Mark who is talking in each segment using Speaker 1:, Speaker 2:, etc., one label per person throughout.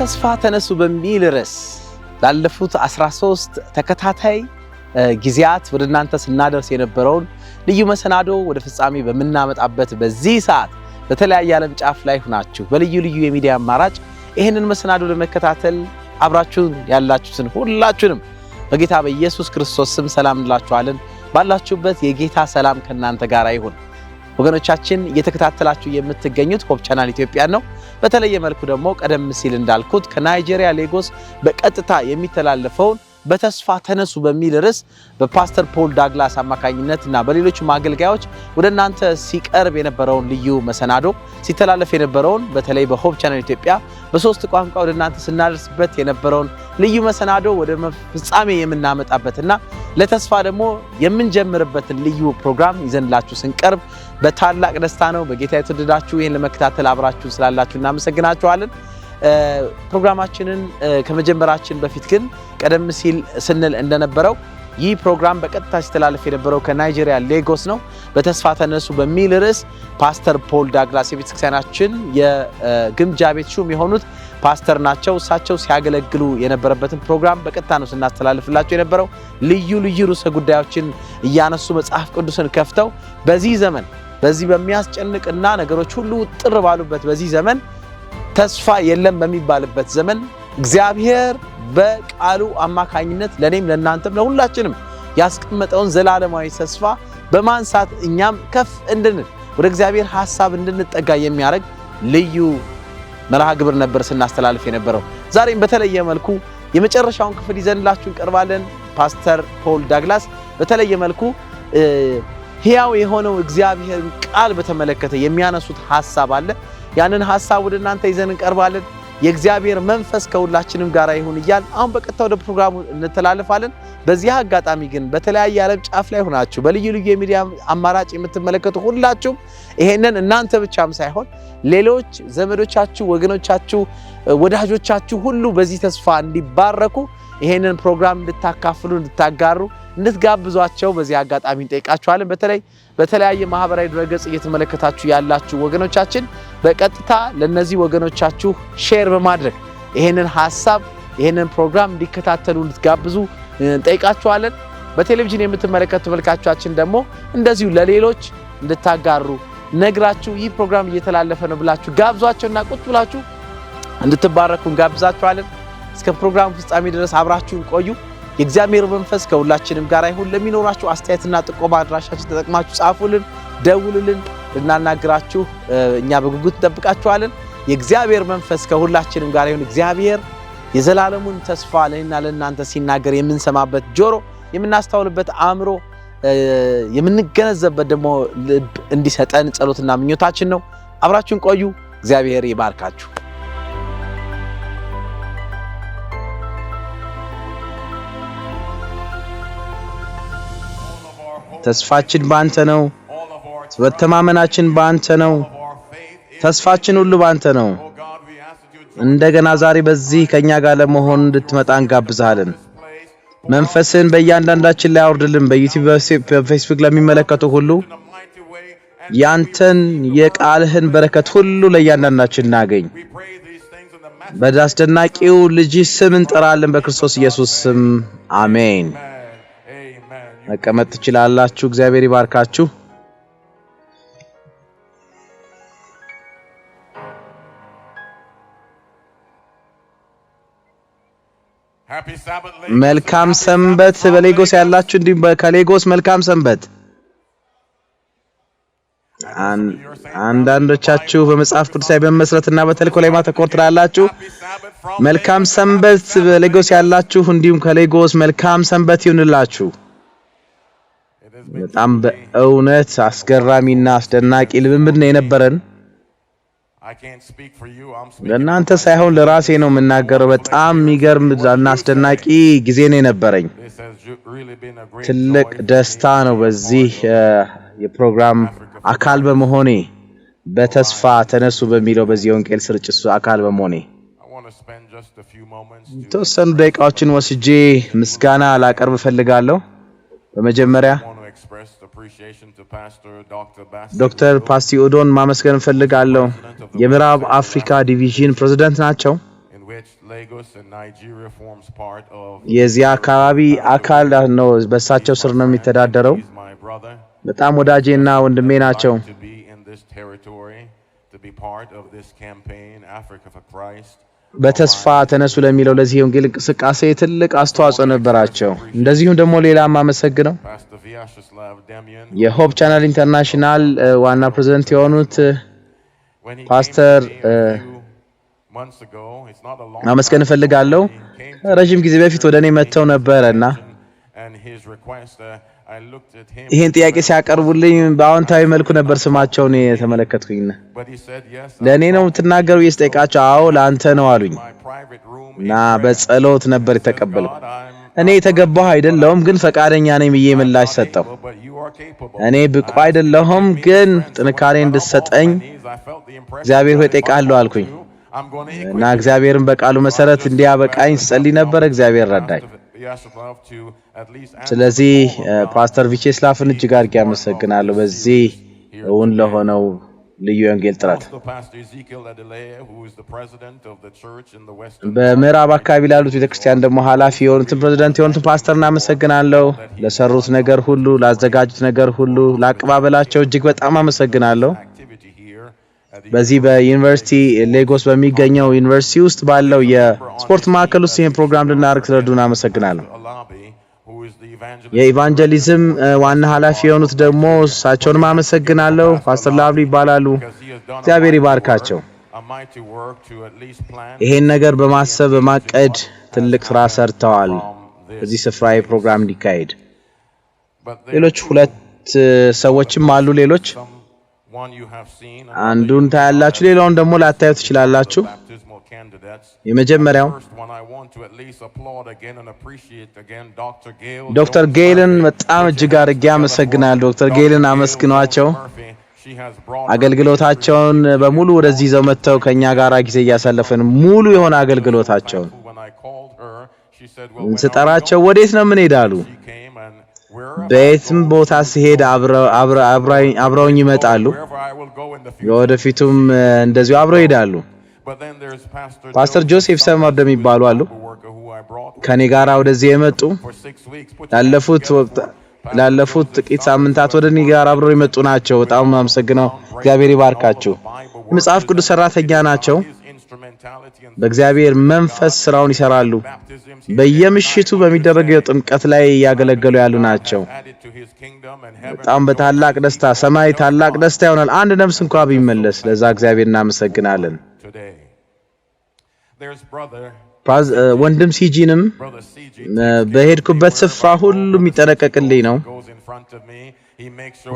Speaker 1: በተስፋ ተነሱ በሚል ርዕስ ላለፉት 13 ተከታታይ ጊዜያት ወደ እናንተ ስናደርስ የነበረውን ልዩ መሰናዶ ወደ ፍጻሜ በመናመጣበት በዚህ ሰዓት በተለያየ ዓለም ጫፍ ላይ ሆናችሁ በልዩ ልዩ የሚዲያ አማራጭ ይሄንን መሰናዶ ለመከታተል አብራችሁን ያላችሁትን ሁላችሁንም በጌታ በኢየሱስ ክርስቶስ ስም ሰላም እንላችኋለን። ባላችሁበት የጌታ ሰላም ከናንተ ጋር ይሁን። ወገኖቻችን እየተከታተላችሁ የምትገኙት ሆፕ ቻናል ኢትዮጵያ ነው። በተለየ መልኩ ደግሞ ቀደም ሲል እንዳልኩት ከናይጄሪያ ሌጎስ በቀጥታ የሚተላለፈውን በተስፋ ተነሱ በሚል ርዕስ በፓስተር ፖል ዳግላስ አማካኝነትና በሌሎች ማገልጋዮች ወደናንተ ሲቀርብ የነበረውን ልዩ መሰናዶ ሲተላለፍ የነበረውን በተለይ በሆፕ ቻናል ኢትዮጵያ በሶስት ቋንቋ ወደናንተ ስናደርስበት የነበረውን ልዩ መሰናዶ ወደ ፍጻሜ የምናመጣበትና ለተስፋ ደግሞ የምንጀምርበትን ልዩ ፕሮግራም ይዘንላችሁ ስንቀርብ በታላቅ ደስታ ነው። በጌታ የተወደዳችሁ ይሄን ለመከታተል አብራችሁን ስላላችሁ እናመሰግናችኋለን። ፕሮግራማችንን ከመጀመራችን በፊት ግን ቀደም ሲል ስንል እንደነበረው ይህ ፕሮግራም በቀጥታ ሲተላለፍ የነበረው ከናይጄሪያ ሌጎስ ነው። በተስፋ ተነሱ በሚል ርዕስ ፓስተር ፖል ዳግላስ የቤተክርስቲያናችን የግምጃ ቤት ሹም የሆኑት ፓስተር ናቸው። እሳቸው ሲያገለግሉ የነበረበትን ፕሮግራም በቀጥታ ነው ስናስተላልፍላችሁ የነበረው። ልዩ ልዩ ርዕሰ ጉዳዮችን እያነሱ መጽሐፍ ቅዱስን ከፍተው በዚህ ዘመን በዚህ በሚያስጨንቅና ነገሮች ሁሉ ጥር ባሉበት በዚህ ዘመን ተስፋ የለም በሚባልበት ዘመን እግዚአብሔር በቃሉ አማካኝነት ለኔም ለናንተም ለሁላችንም ያስቀመጠውን ዘላለማዊ ተስፋ በማንሳት እኛም ከፍ እንድንል ወደ እግዚአብሔር ሐሳብ እንድንጠጋ የሚያደርግ ልዩ መርሃ ግብር ነበር ስናስተላልፍ የነበረው። ዛሬም በተለየ መልኩ የመጨረሻውን ክፍል ይዘንላችሁ እንቀርባለን። ፓስተር ፖል ዳግላስ በተለየ መልኩ ሕያው የሆነው እግዚአብሔርን ቃል በተመለከተ የሚያነሱት ሐሳብ አለ። ያንን ሐሳብ ወደ እናንተ ይዘን እንቀርባለን። የእግዚአብሔር መንፈስ ከሁላችንም ጋር ይሁን እያል አሁን በቀጥታ ወደ ፕሮግራሙ እንተላለፋለን። በዚህ አጋጣሚ ግን በተለያየ ዓለም ጫፍ ላይ ሆናችሁ በልዩ ልዩ የሚዲያ አማራጭ የምትመለከቱ ሁላችሁም ይሄንን እናንተ ብቻም ሳይሆን ሌሎች ዘመዶቻችሁ፣ ወገኖቻችሁ፣ ወዳጆቻችሁ ሁሉ በዚህ ተስፋ እንዲባረኩ ይሄንን ፕሮግራም እንድታካፍሉ፣ እንድታጋሩ፣ እንድትጋብዟቸው በዚህ አጋጣሚ እንጠይቃችኋለን። በተለያየ ማህበራዊ ድረገጽ እየተመለከታችሁ ያላችሁ ወገኖቻችን በቀጥታ ለነዚህ ወገኖቻችሁ ሼር በማድረግ ይሄንን ሐሳብ ይሄንን ፕሮግራም እንዲከታተሉ እንድትጋብዙ እንጠይቃችኋለን። በቴሌቪዥን የምትመለከቱ ተመልካቾቻችን ደግሞ እንደዚሁ ለሌሎች እንድታጋሩ ነግራችሁ ይህ ፕሮግራም እየተላለፈ ነው ብላችሁ ጋብዟቸውና ቁጭ ብላችሁ እንድትባረኩ እንጋብዛችኋለን። እስከ ፕሮግራሙ ፍጻሜ ድረስ አብራችሁን ቆዩ። የእግዚአብሔር መንፈስ ከሁላችንም ጋር ይሁን። ለሚኖራችሁ አስተያየትና ጥቆማ አድራሻችን ተጠቅማችሁ ጻፉልን፣ ደውሉልን፣ ልናናግራችሁ እኛ በጉጉት እንጠብቃችኋለን። የእግዚአብሔር መንፈስ ከሁላችንም ጋር ይሁን። እግዚአብሔር የዘላለሙን ተስፋ ለእኔና ለእናንተ ሲናገር የምንሰማበት ጆሮ፣ የምናስተውልበት አእምሮ፣ የምንገነዘብበት ደግሞ ልብ እንዲሰጠን ጸሎትና ምኞታችን ነው። አብራችሁን ቆዩ። እግዚአብሔር ይባርካችሁ። ተስፋችን ባንተ ነው። መተማመናችን ባንተ ነው። ተስፋችን ሁሉ ባንተ ነው። እንደገና ዛሬ በዚህ ከኛ ጋር ለመሆን እንድትመጣ እንጋብዛለን። መንፈስን በእያንዳንዳችን ላይ አውርድልን። በዩቲዩብ በፌስቡክ ለሚመለከቱ ሁሉ ያንተን የቃልህን በረከት ሁሉ ለእያንዳንዳችን እናገኝ። በአስደናቂው ልጅ ስም እንጠራለን፣ በክርስቶስ ኢየሱስ ስም አሜን። መቀመጥ ትችላላችሁ። እግዚአብሔር ይባርካችሁ። መልካም ሰንበት በሌጎስ ያላችሁ፣ እንዲሁም ከሌጎስ መልካም ሰንበት። አንዳንዶቻችሁ በመጽሐፍ ቅዱሳዊ በመመስረትና በተልእኮ ላይ ማተኮር ትላላችሁ። መልካም ሰንበት በሌጎስ ያላችሁ፣ እንዲሁም ከሌጎስ መልካም ሰንበት ይሁንላችሁ። በጣም በእውነት አስገራሚና አስደናቂ ልምምድ ነው የነበረን። ለእናንተ ሳይሆን ለራሴ ነው የምናገረው። በጣም የሚገርምና አስደናቂ ጊዜ ነው የነበረኝ። ትልቅ ደስታ ነው በዚህ የፕሮግራም አካል በመሆኔ፣ በተስፋ ተነሱ በሚለው በዚህ ወንጌል ስርጭት አካል በመሆኔ ተወሰኑ ደቂቃዎችን ወስጄ ምስጋና ላቀርብ ፈልጋለሁ። በመጀመሪያ ዶክተር ፓስቲ ኦዶን ማመስገን ፈልጋለሁ። የምዕራብ አፍሪካ ዲቪዥን ፕሬዝዳንት ናቸው። የዚህ አካባቢ አካል ነው በሳቸው ስር ነው የሚተዳደረው በጣም ወዳጄና ወንድሜ ናቸው በተስፋ ተነሱ ለሚለው ለዚህ ወንጌል እንቅስቃሴ ትልቅ አስተዋጽኦ ነበራቸው እንደዚሁም ደግሞ ሌላም አመሰግነው የሆፕ ቻናል ኢንተርናሽናል ዋና ፕሬዝዳንት የሆኑት ፓስተር ማመስገን ፈልጋለሁ ረጅም ጊዜ በፊት ወደኔ መተው ነበርና ይሄን ጥያቄ ሲያቀርቡልኝ በአዎንታዊ መልኩ ነበር ስማቸውን የተመለከትኩኝ ለኔ ነው ተናገሩ ይስጠይቃቸው አዎ ላንተ ነው አሉኝ እና በጸሎት ነበር የተቀበልኩ እኔ የተገባሁ አይደለሁም ግን ፈቃደኛ ነኝ ብዬ ምላሽ ሰጠው እኔ ብቁ አይደለሁም ግን ጥንካሬ እንድትሰጠኝ እግዚአብሔር ሆይ ጠይቃለሁ አልኩኝ እና እግዚአብሔርን በቃሉ መሰረት እንዲያበቃኝ ጸልይ ነበር እግዚአብሔር ረዳኝ ስለዚህ ፓስተር ቪቼስላፍን እጅግ አድርጌ አመሰግናለሁ በዚህ እውን ለሆነው ልዩ ወንጌል ጥራት በምዕራብ አካባቢ ላሉት ቤተክርስቲያን ደግሞ ኃላፊ የሆኑት ፕሬዝዳንት የሆኑት ፓስተርና አመሰግናለሁ ለሰሩት ነገር ሁሉ ላዘጋጁት ነገር ሁሉ ላቀባበላቸው እጅግ በጣም አመሰግናለሁ በዚህ በዩኒቨርሲቲ ሌጎስ በሚገኘው ዩኒቨርሲቲ ውስጥ ባለው የስፖርት ማዕከል ውስጥ ይሄን ፕሮግራም ልናደርግ ስለዱና አመሰግናለሁ የኢቫንጀሊዝም ዋና ኃላፊ የሆኑት ደግሞ እሳቸውንም አመሰግናለሁ ፓስተር ላብሊ ይባላሉ እግዚአብሔር ይባርካቸው ይሄን ነገር በማሰብ በማቀድ ትልቅ ስራ ሰርተዋል በዚህ ስፍራ ፕሮግራም እንዲካሄድ ሌሎች ሁለት ሰዎችም አሉ ሌሎች አንዱን ታያላችሁ ሌላውን ደግሞ ላታዩት ይችላልላችሁ የመጀመሪያው ዶክተር ጌልን በጣም እጅግ አድርጌ አመሰግናለሁ ዶክተር ጌልን አመስግኗቸው አገልግሎታቸውን በሙሉ ወደዚህ ይዘው መተው ከኛ ጋር ጊዜ ያሳለፈን ሙሉ የሆነ አገልግሎታቸውን ስጠራቸው ወዴት ነው ምን ሄዳሉ በየትም ቦታ ሲሄድ አብረውኝ ይመጣሉ ወደፊቱም እንደዚሁ አብረው ይሄዳሉ ፓስተር ጆሴፍ ሰማር እንደሚባሉ አሉ ከኔ ጋራ ወደዚህ የመጡ ላለፉት ጥቂት ሳምንታት ወደኔ ጋር አብረው ይመጡ ናቸው በጣም አመሰግናለሁ እግዚአብሔር ይባርካቸው መጽሐፍ ቅዱስ ሰራተኛ ናቸው በእግዚአብሔር መንፈስ ስራውን ይሰራሉ በየምሽቱ በሚደረገው ጥምቀት ላይ ያገለገሉ ያሉ ናቸው በጣም በታላቅ ደስታ ሰማይ ታላቅ ደስታ ይሆናል አንድ ነፍስ እንኳን ቢመለስ ለዛ እግዚአብሔር እናመሰግናለን ወንድም ሲጂንም በሄድኩበት ስፍራ ሁሉ የሚጠነቀቅልኝ ነው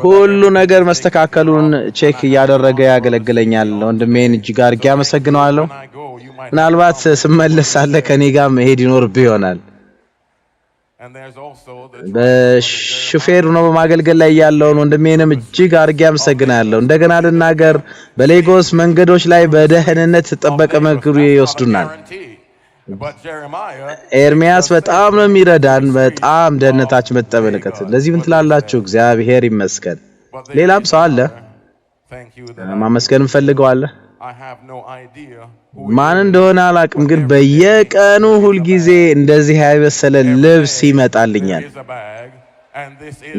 Speaker 1: ሁሉ ነገር መስተካከሉን ቼክ ያደረገ ያገለግለኛል ወንድሜን እጅግ አድርጌ አመሰግናለሁ ምናልባት ስመለስ አለ ከኔ ጋር መሄድ ይኖርብህ ይሆናል በሹፌር ነው በማገልገል ላይ ያለውን ወንድሜንም እጅግ አድርጌ አመሰግናለሁ እንደገና ልናገር በሌጎስ መንገዶች ላይ በደህንነት ተጠበቀ መግሩ ይወስዱናል ኤርሚያስ በጣም ነው የሚረዳን በጣም ደህንነታችን መጠበቅበት ለዚህ ምን ትላላችሁ እግዚአብሔር ይመስገን ሌላም ሰው አለ ማመስገን እንፈልጋለን ማን እንደሆነ አላቅም ግን በየቀኑ ሁሉ ጊዜ እንደዚህ ያይበሰለ ልብስ ይመጣልኛል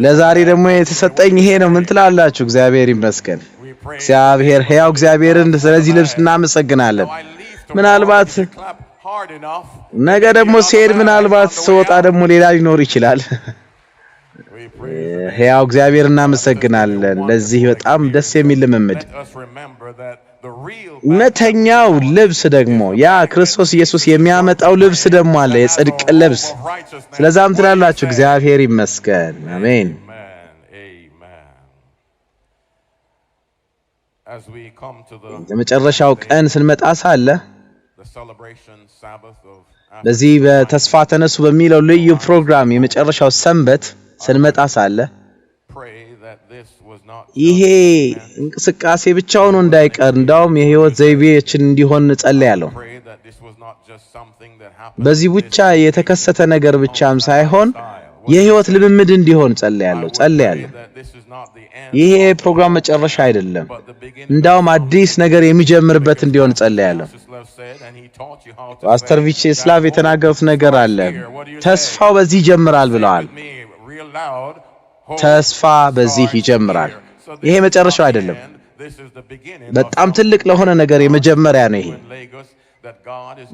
Speaker 1: ለዛሬ ደግሞ የተሰጠኝ ይሄ ነው ምን ትላላችሁ እግዚአብሔር ይመስገን እግዚአብሔር ሕያው እግዚአብሔርን ስለዚህ ልብስ እናመሰግናለን ምናልባት ነገ ደግሞ ሲሄድ ምናልባት ሰውጣ ደግሞ ሌላ ሊኖር ይችላል ሕያው እግዚአብሔር እናመሰግናለን ለዚህ በጣም ደስ የሚል ልምምድ እውነተኛው ልብስ ደግሞ ያ ክርስቶስ ኢየሱስ የሚያመጣው ልብስ ደግሞ አለ የጽድቅ ልብስ ስለዛም ትላላችሁ እግዚአብሔር ይመስገን አሜን ለመጨረሻው ቀን ስንመጣ ሳለ በዚህ በተስፋ ተነሱ በሚለው ልዩ ፕሮግራም የመጨረሻው ሰንበት ስንመጣ ሳለ ይሄ እንቅስቃሴ ብቻውን እንዳይቀር እንዳውም የህይወት ዘይቤያችን እንዲሆን ጸልያለሁ በዚህ ብቻ የተከሰተ ነገር ብቻም ሳይሆን የህይወት ልምምድ እንዲሆን ጸልያለሁ። ይሄ ፕሮግራም መጨረሻ አይደለም፣ እንዳውም አዲስ ነገር የሚጀምርበት እንዲሆን ጸልያለሁ። ፓስተር ቪቼስላቭ የተናገሩት ነገር አለ። ተስፋው በዚህ ይጀምራል ብለዋል። ተስፋ በዚህ ይጀምራል። ይሄ መጨረሻው አይደለም፣ በጣም ትልቅ ለሆነ ነገር የመጀመሪያ ነው። ይሄ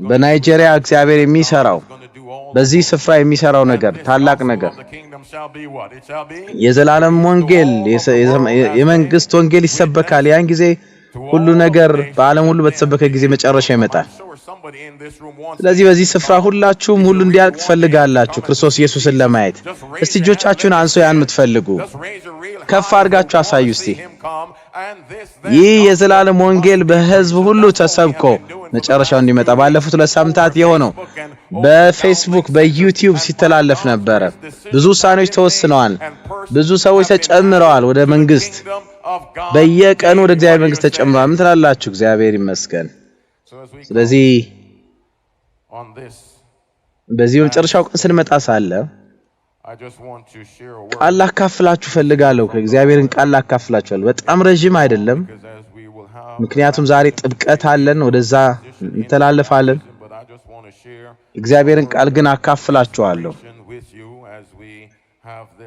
Speaker 1: በናይጄሪያ እግዚአብሔር የሚሰራው በዚህ ስፍራ የሚሰራው ነገር ታላቅ ነገር የዘላለም ወንጌል የመንግስት ወንጌል ይሰበካል። ያን ጊዜ ሁሉ ነገር በዓለም ሁሉ በተሰበከ ጊዜ መጨረሻ ይመጣል። ስለዚህ በዚህ ስፍራ ሁላችሁም ሁሉ እንዲያልቅ ትፈልጋላችሁ ክርስቶስ ኢየሱስን ለማየት። እስቲ እጆቻችሁን አንሶ ያን የምትፈልጉ ከፍ አድርጋችሁ አሳዩ እስቲ። ይህ የዘላለም ወንጌል በህዝብ ሁሉ ተሰብኮ መጨረሻው እንዲመጣ ባለፉት 2 ሳምንታት የሆነው በፌስቡክ በዩቲዩብ ሲተላለፍ ነበር። ብዙ ውሳኔዎች ተወስነዋል። ብዙ ሰዎች ተጨምረዋል ወደ መንግስት። በየቀኑ ወደ እግዚአብሔር መንግስት ተጨምረዋል። ምን ትላላችሁ? እግዚአብሔር ይመስገን። ስለዚህ በዚህ መጨረሻው ቀን ስንመጣ ሳለ ቃል ላካፍላችሁ ፈልጋለሁ። ከእግዚአብሔርን ቃል ላካፍላችኋለሁ። በጣም ረጅም አይደለም፣ ምክንያቱም ዛሬ ጥብቀት አለን፣ ወደዛ እንተላለፋለን። እግዚአብሔርን ቃል ግን አካፍላችኋለሁ።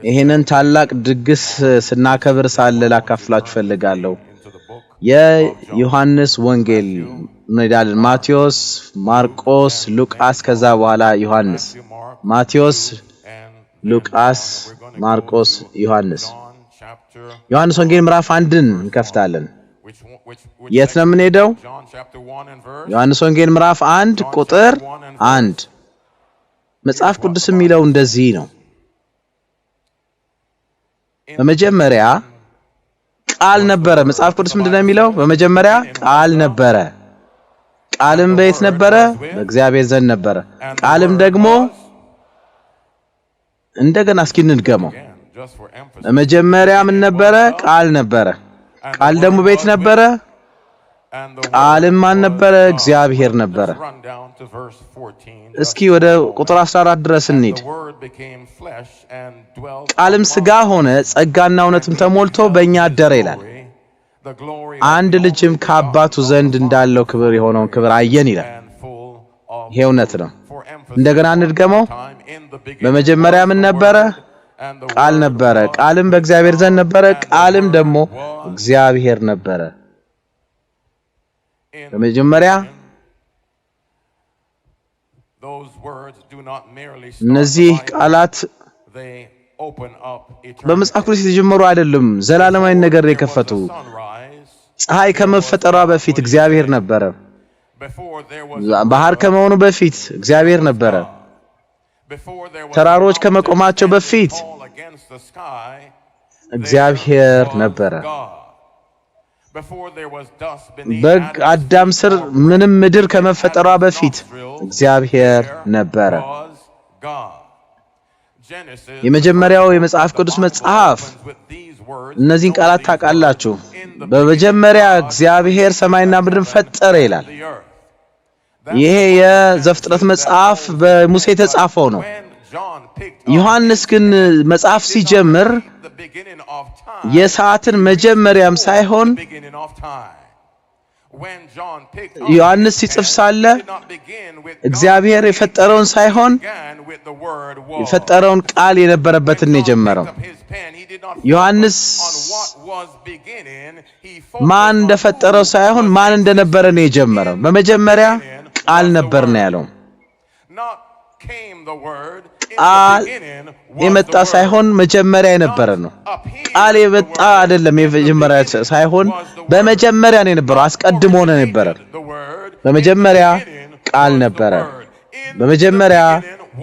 Speaker 1: ይሄንን ታላቅ ድግስ ስናከብር ሳለ ላካፍላችሁ ፈልጋለሁ። የዮሐንስ ወንጌል እንሄዳለን። ማቴዎስ፣ ማርቆስ፣ ሉቃስ፣ ከዛ በኋላ ዮሐንስ። ማቴዎስ፣ ሉቃስ፣ ማርቆስ፣ ዮሐንስ። ዮሐንስ ወንጌል ምዕራፍ 1ን እንከፍታለን። የት ነው የምንሄደው? ዮሐንስ ወንጌል ምዕራፍ 1 ቁጥር 1። መጽሐፍ ቅዱስ የሚለው እንደዚህ ነው። በመጀመሪያ ቃል ነበረ። መጽሐፍ ቅዱስ ምንድነው የሚለው? በመጀመሪያ ቃል ነበረ። ቃልም በየት ነበረ? በእግዚአብሔር ዘንድ ነበረ። ቃልም ደግሞ እንደገና እስኪ እንድገመው። በመጀመሪያ ምን ነበረ? ቃል ነበረ። ቃል ደግሞ በየት ነበረ? ቃልም ማን ነበረ? እግዚአብሔር ነበረ። እስኪ ወደ ቁጥር 14 ድረስ እንሂድ። ቃልም ሥጋ ሆነ ጸጋና እውነትም ተሞልቶ በእኛ አደረ ይላል። አንድ ልጅም ከአባቱ ዘንድ እንዳለው ክብር የሆነውን ክብር አየን ይላል። ይሄ እውነት ነው። እንደገና እንድገመው። በመጀመሪያ ምን ነበረ? ቃል ነበረ። ቃልም በእግዚአብሔር ዘንድ ነበረ። ቃልም ደግሞ እግዚአብሔር ነበረ። በመጀመሪያ እነዚህ ቃላት በመጽሐፍ ቅዱስ የተጀመሩ አይደለም፣ ዘላለማዊ ነገር የከፈቱ። ፀሐይ ከመፈጠሯ በፊት እግዚአብሔር ነበረ። ባህር ከመሆኑ በፊት እግዚአብሔር ነበረ። ተራሮች ከመቆማቸው በፊት እግዚአብሔር ነበረ። በአዳም ስር ምንም ምድር ከመፈጠሯ በፊት እግዚአብሔር ነበረ። የመጀመሪያው የመጽሐፍ ቅዱስ መጽሐፍ እነዚህን ቃላት ታውቃላችሁ። በመጀመሪያ እግዚአብሔር ሰማይና ምድርን ፈጠረ ይላል። ይሄ የዘፍጥረት መጽሐፍ በሙሴ የተጻፈው ነው። ዮሐንስ ግን መጽሐፍ ሲጀምር የሰዓትን መጀመሪያም ሳይሆን ዮሐንስ ሲጽፍ ሳለ እግዚአብሔር የፈጠረውን ሳይሆን የፈጠረውን ቃል የነበረበትን ነው የጀመረው። ዮሐንስ ማን እንደፈጠረው ሳይሆን ማን እንደነበረ ነው የጀመረው። በመጀመሪያ ቃል ነበር ነው ያለው። ቃል የመጣ ሳይሆን መጀመሪያ የነበረ ነው። ቃል የመጣ አይደለም የመጀመሪያ ሳይሆን በመጀመሪያ ነው የነበረው፣ አስቀድሞ ነው የነበረ። በመጀመሪያ ቃል ነበረ፣ በመጀመሪያ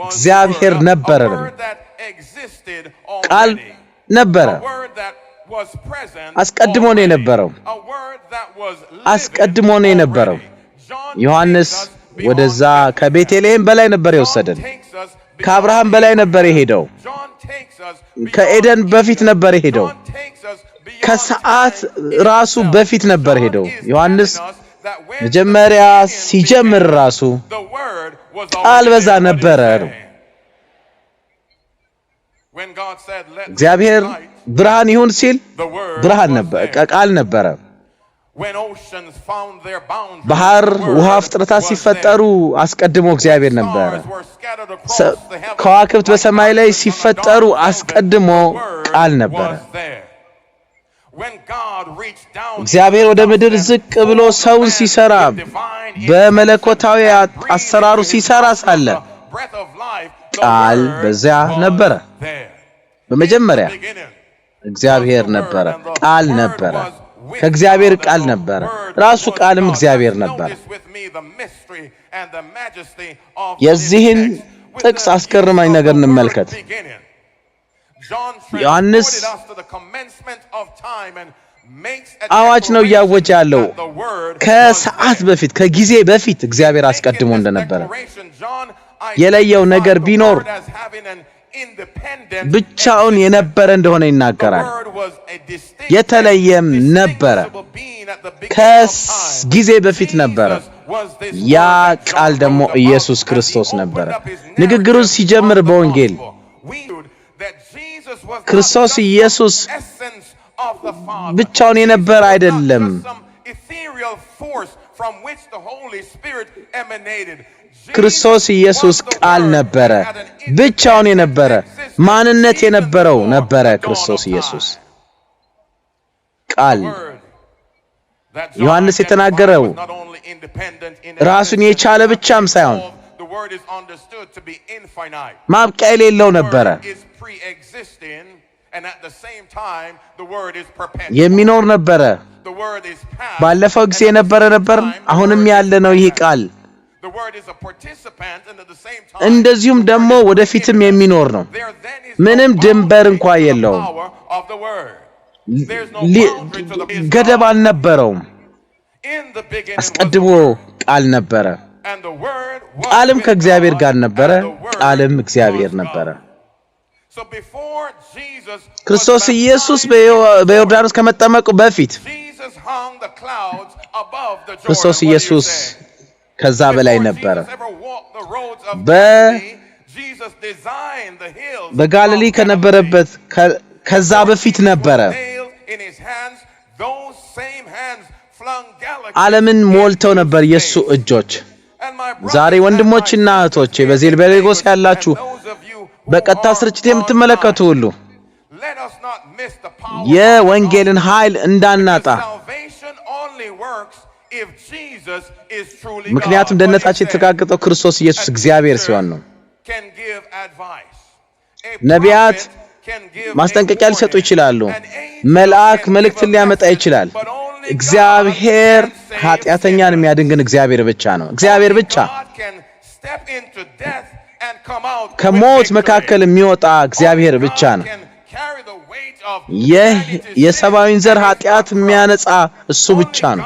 Speaker 1: እግዚአብሔር ነበረ። ቃል ነበረ፣ አስቀድሞ ነው የነበረው፣ አስቀድሞ ነው የነበረው። ዮሐንስ ወደዛ ከቤተልሔም በላይ ነበር የወሰደን። ከአብርሃም በላይ ነበር የሄደው። ከኤደን በፊት ነበር የሄደው። ከሰዓት ራሱ በፊት ነበር ሄደው። ዮሐንስ መጀመሪያ ሲጀምር ራሱ ቃል በዛ ነበረ ነው። እግዚአብሔር ብርሃን ይሁን ሲል ብርሃን ነበር፣ ቃል ነበረ። ባህር ውሃ ፍጥረታት ሲፈጠሩ አስቀድሞ እግዚአብሔር ነበር። ከዋክብት በሰማይ ላይ ሲፈጠሩ አስቀድሞ ቃል ነበር። እግዚአብሔር ወደ ምድር ዝቅ ብሎ ሰውን ሲሰራ በመለኮታዊ አሰራሩ ሲሰራ ሳለ ቃል በዚያ ነበረ። በመጀመሪያ እግዚአብሔር ነበረ፣ ቃል ነበረ፣ ከእግዚአብሔር ቃል ነበረ፣ ራሱ ቃልም እግዚአብሔር ነበረ። የዚህን ጥቅስ አስገርማኝ ነገር እንመልከት። ዮሐንስ አዋጅ ነው እያወጀ ያለው ከሰዓት በፊት ከጊዜ በፊት እግዚአብሔር አስቀድሞ እንደነበረ የለየው ነገር ቢኖር ብቻውን የነበረ እንደሆነ ይናገራል። የተለየም ነበረ፣ ከጊዜ በፊት ነበረ። ያ ቃል ደግሞ ኢየሱስ ክርስቶስ ነበረ። ንግግሩን ሲጀምር በወንጌል ክርስቶስ ኢየሱስ ብቻውን የነበረ አይደለም፣ ክርስቶስ ኢየሱስ ቃል ነበረ፣ ብቻውን የነበረ ማንነት የነበረው ነበረ። ክርስቶስ ኢየሱስ ቃል ዮሐንስ የተናገረው ራሱን የቻለ ብቻም ሳይሆን ማብቂያ የሌለው ነበረ። የሚኖር ነበረ። ባለፈው ጊዜ የነበረ ነበር፣ አሁንም ያለ ነው ይህ ቃል። እንደዚሁም ደግሞ ወደፊትም የሚኖር ነው። ምንም ድንበር እንኳን የለውም። ገደብ አልነበረውም። አስቀድሞ ቃል ነበረ። ቃልም ከእግዚአብሔር ጋር ነበረ። ቃልም እግዚአብሔር ነበረ። ክርስቶስ ኢየሱስ በዮርዳኖስ ከመጠመቁ በፊት ክርስቶስ ኢየሱስ ከዛ በላይ ነበረ። በጋሊሊ ከነበረበት ከዛ በፊት ነበረ። ዓለምን ሞልተው ነበር የሱ እጆች። ዛሬ ወንድሞችና እህቶቼ በዚህ በሌጎስ ያላችሁ በቀጥታ ስርጭት የምትመለከቱ ሁሉ የወንጌልን ኃይል እንዳናጣ፣ ምክንያቱም ደህንነታችን የተረጋገጠው ክርስቶስ ኢየሱስ እግዚአብሔር ሲሆን ነው። ነቢያት ማስጠንቀቂያ ሊሰጡ ይችላሉ። መልአክ መልእክትን ሊያመጣ ይችላል። እግዚአብሔር ኃጢአተኛን የሚያድን ግን እግዚአብሔር ብቻ ነው። እግዚአብሔር ብቻ ከሞት መካከል የሚወጣ እግዚአብሔር ብቻ ነው። የሰማዩን ዘር ኃጢአት የሚያነጻ እሱ ብቻ ነው።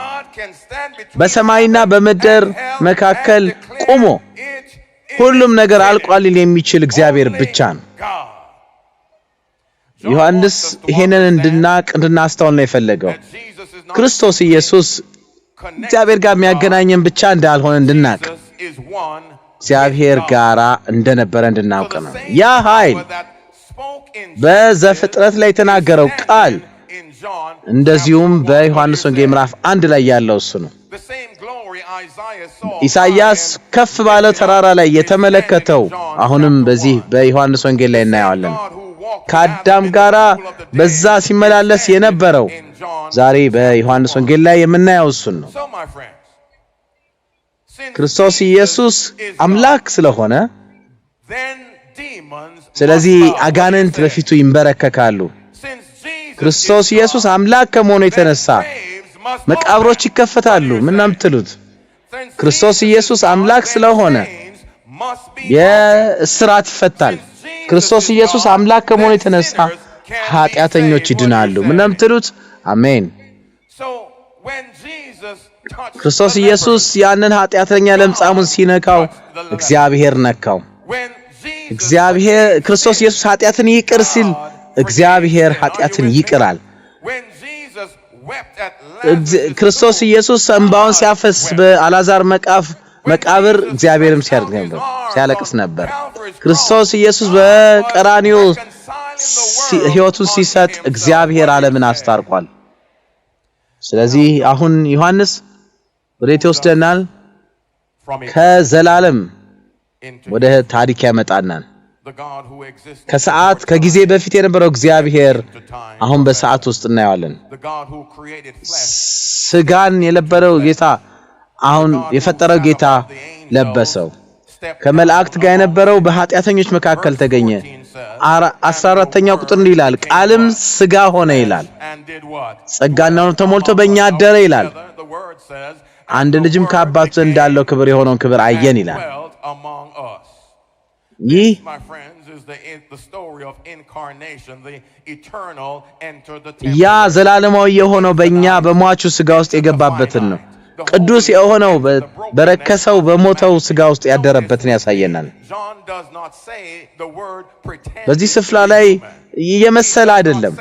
Speaker 1: በሰማይና በምድር መካከል ቆሞ ሁሉም ነገር አልቋል የሚችል እግዚአብሔር ብቻ ነው። ዮሐንስ ይሄንን እንድናስተውል ነው የፈለገው። ክርስቶስ ኢየሱስ እግዚአብሔር ጋር የሚያገናኘን ብቻ እንዳልሆነ እንድናቅ፣ እግዚአብሔር ጋር እንደነበረ እንድናውቅ ነው። ያ ኃይል በዘፍጥረት ላይ የተናገረው ቃል እንደዚሁም በዮሐንስ ወንጌል ምዕራፍ 1 ላይ ያለው እሱ ነው። ኢሳይያስ ከፍ ባለ ተራራ ላይ የተመለከተው አሁንም በዚህ በዮሐንስ ወንጌል ላይ እናየዋለን። ከአዳም ጋራ በዛ ሲመላለስ የነበረው ዛሬ በዮሐንስ ወንጌል ላይ የምናየው እሱ ነው። ክርስቶስ ኢየሱስ አምላክ ስለሆነ ስለዚህ አጋንንት በፊቱ ይንበረከካሉ። ክርስቶስ ኢየሱስ አምላክ ከመሆኑ የተነሳ መቃብሮች ይከፈታሉ። ምን አምጥሉት? ክርስቶስ ኢየሱስ አምላክ ስለሆነ የእስራት ይፈታል። ክርስቶስ ኢየሱስ አምላክ ከመሆኑ የተነሳ ኃጢአተኞች ይድናሉ። ምን አምጥሉት? አሜን። ክርስቶስ ኢየሱስ ያንን ኃጢአተኛ ለምጻሙን ሲነካው እግዚአብሔር ነካው። ክርስቶስ ኢየሱስ ኃጢአትን ይቅር ሲል እግዚአብሔር ኃጢአትን ይቅራል። ክርስቶስ ኢየሱስ እንባውን ሲያፈስ በአልዓዛር መቃብር እግዚአብሔርም ሲያለቅስ ነበር። ክርስቶስ ኢየሱስ በቀራንዮ ሕይወቱን ሲሰጥ እግዚአብሔር ዓለምን አስታርቋል። ስለዚህ አሁን ዮሐንስ ወዴት ይወስደናል? ከዘላለም ወደ ታሪክ ያመጣናል። ከሰዓት ከጊዜ በፊት የነበረው እግዚአብሔር አሁን በሰዓት ውስጥ እናየዋለን። ስጋን የለበሰው ጌታ አሁን የፈጠረው ጌታ ለበሰው። ከመላእክት ጋር የነበረው በኃጢአተኞች መካከል ተገኘ። 14ኛው ቁጥር እንዲህ ይላል፣ ቃልም ስጋ ሆነ ይላል፣ ጸጋና እውነት ተሞልቶ በእኛ አደረ ይላል። አንድ ልጅም ከአባቱ ዘንድ እንዳለው ክብር የሆነውን ክብር አየን ይላል። ይህ ያ ዘላለማዊ የሆነው በእኛ በሟቹ ስጋ ውስጥ የገባበትን ነው። ቅዱስ የሆነው በረከሰው በሞተው ስጋ ውስጥ ያደረበትን ያሳየናል። በዚህ ስፍራ ላይ እየመሰለ አይደለም፣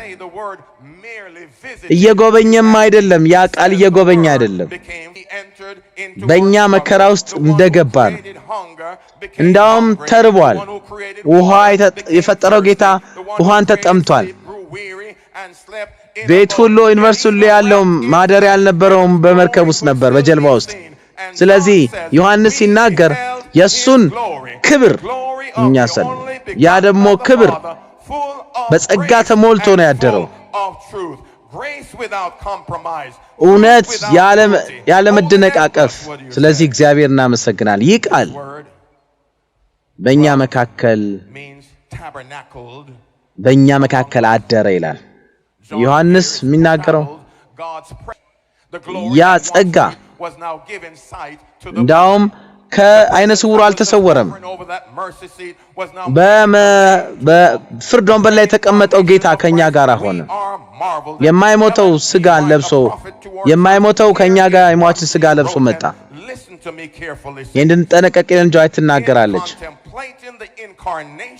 Speaker 1: እየጎበኘም አይደለም። ያ ቃል እየጎበኘ አይደለም፣ በእኛ መከራ ውስጥ እንደገባ ነው። እንዳውም ተርቧል። ውሃ የፈጠረው ጌታ ውሃን ተጠምቷል። ቤት ሁሉ ዩኒቨርሲቲ ሁሉ ያለው ማደሪያ ያልነበረውም በመርከብ ውስጥ ነበር፣ በጀልባ ውስጥ። ስለዚህ ዮሐንስ ሲናገር የሱን ክብር እኛ ሰን ያ ደግሞ ክብር በጸጋ ተሞልቶ ነው ያደረው። እውነት ያለ መደነቃቀፍ። ስለዚህ እግዚአብሔር እናመሰግናል። ይህ ቃል በእኛ መካከል አደረ ይላል ዮሐንስ የሚናገረው። ያ ጸጋ እንዳውም ከዓይነ ስውር አልተሰወረም። በፍርድ ወንበር ላይ የተቀመጠው ጌታ ከኛ ጋር ሆነ። የማይሞተው ስጋን ለብሶ የማይሞተው ከኛ ጋር የሟችን ስጋ ለብሶ መጣ። እንድንጠነቀቅ እንጃይ ትናገራለች።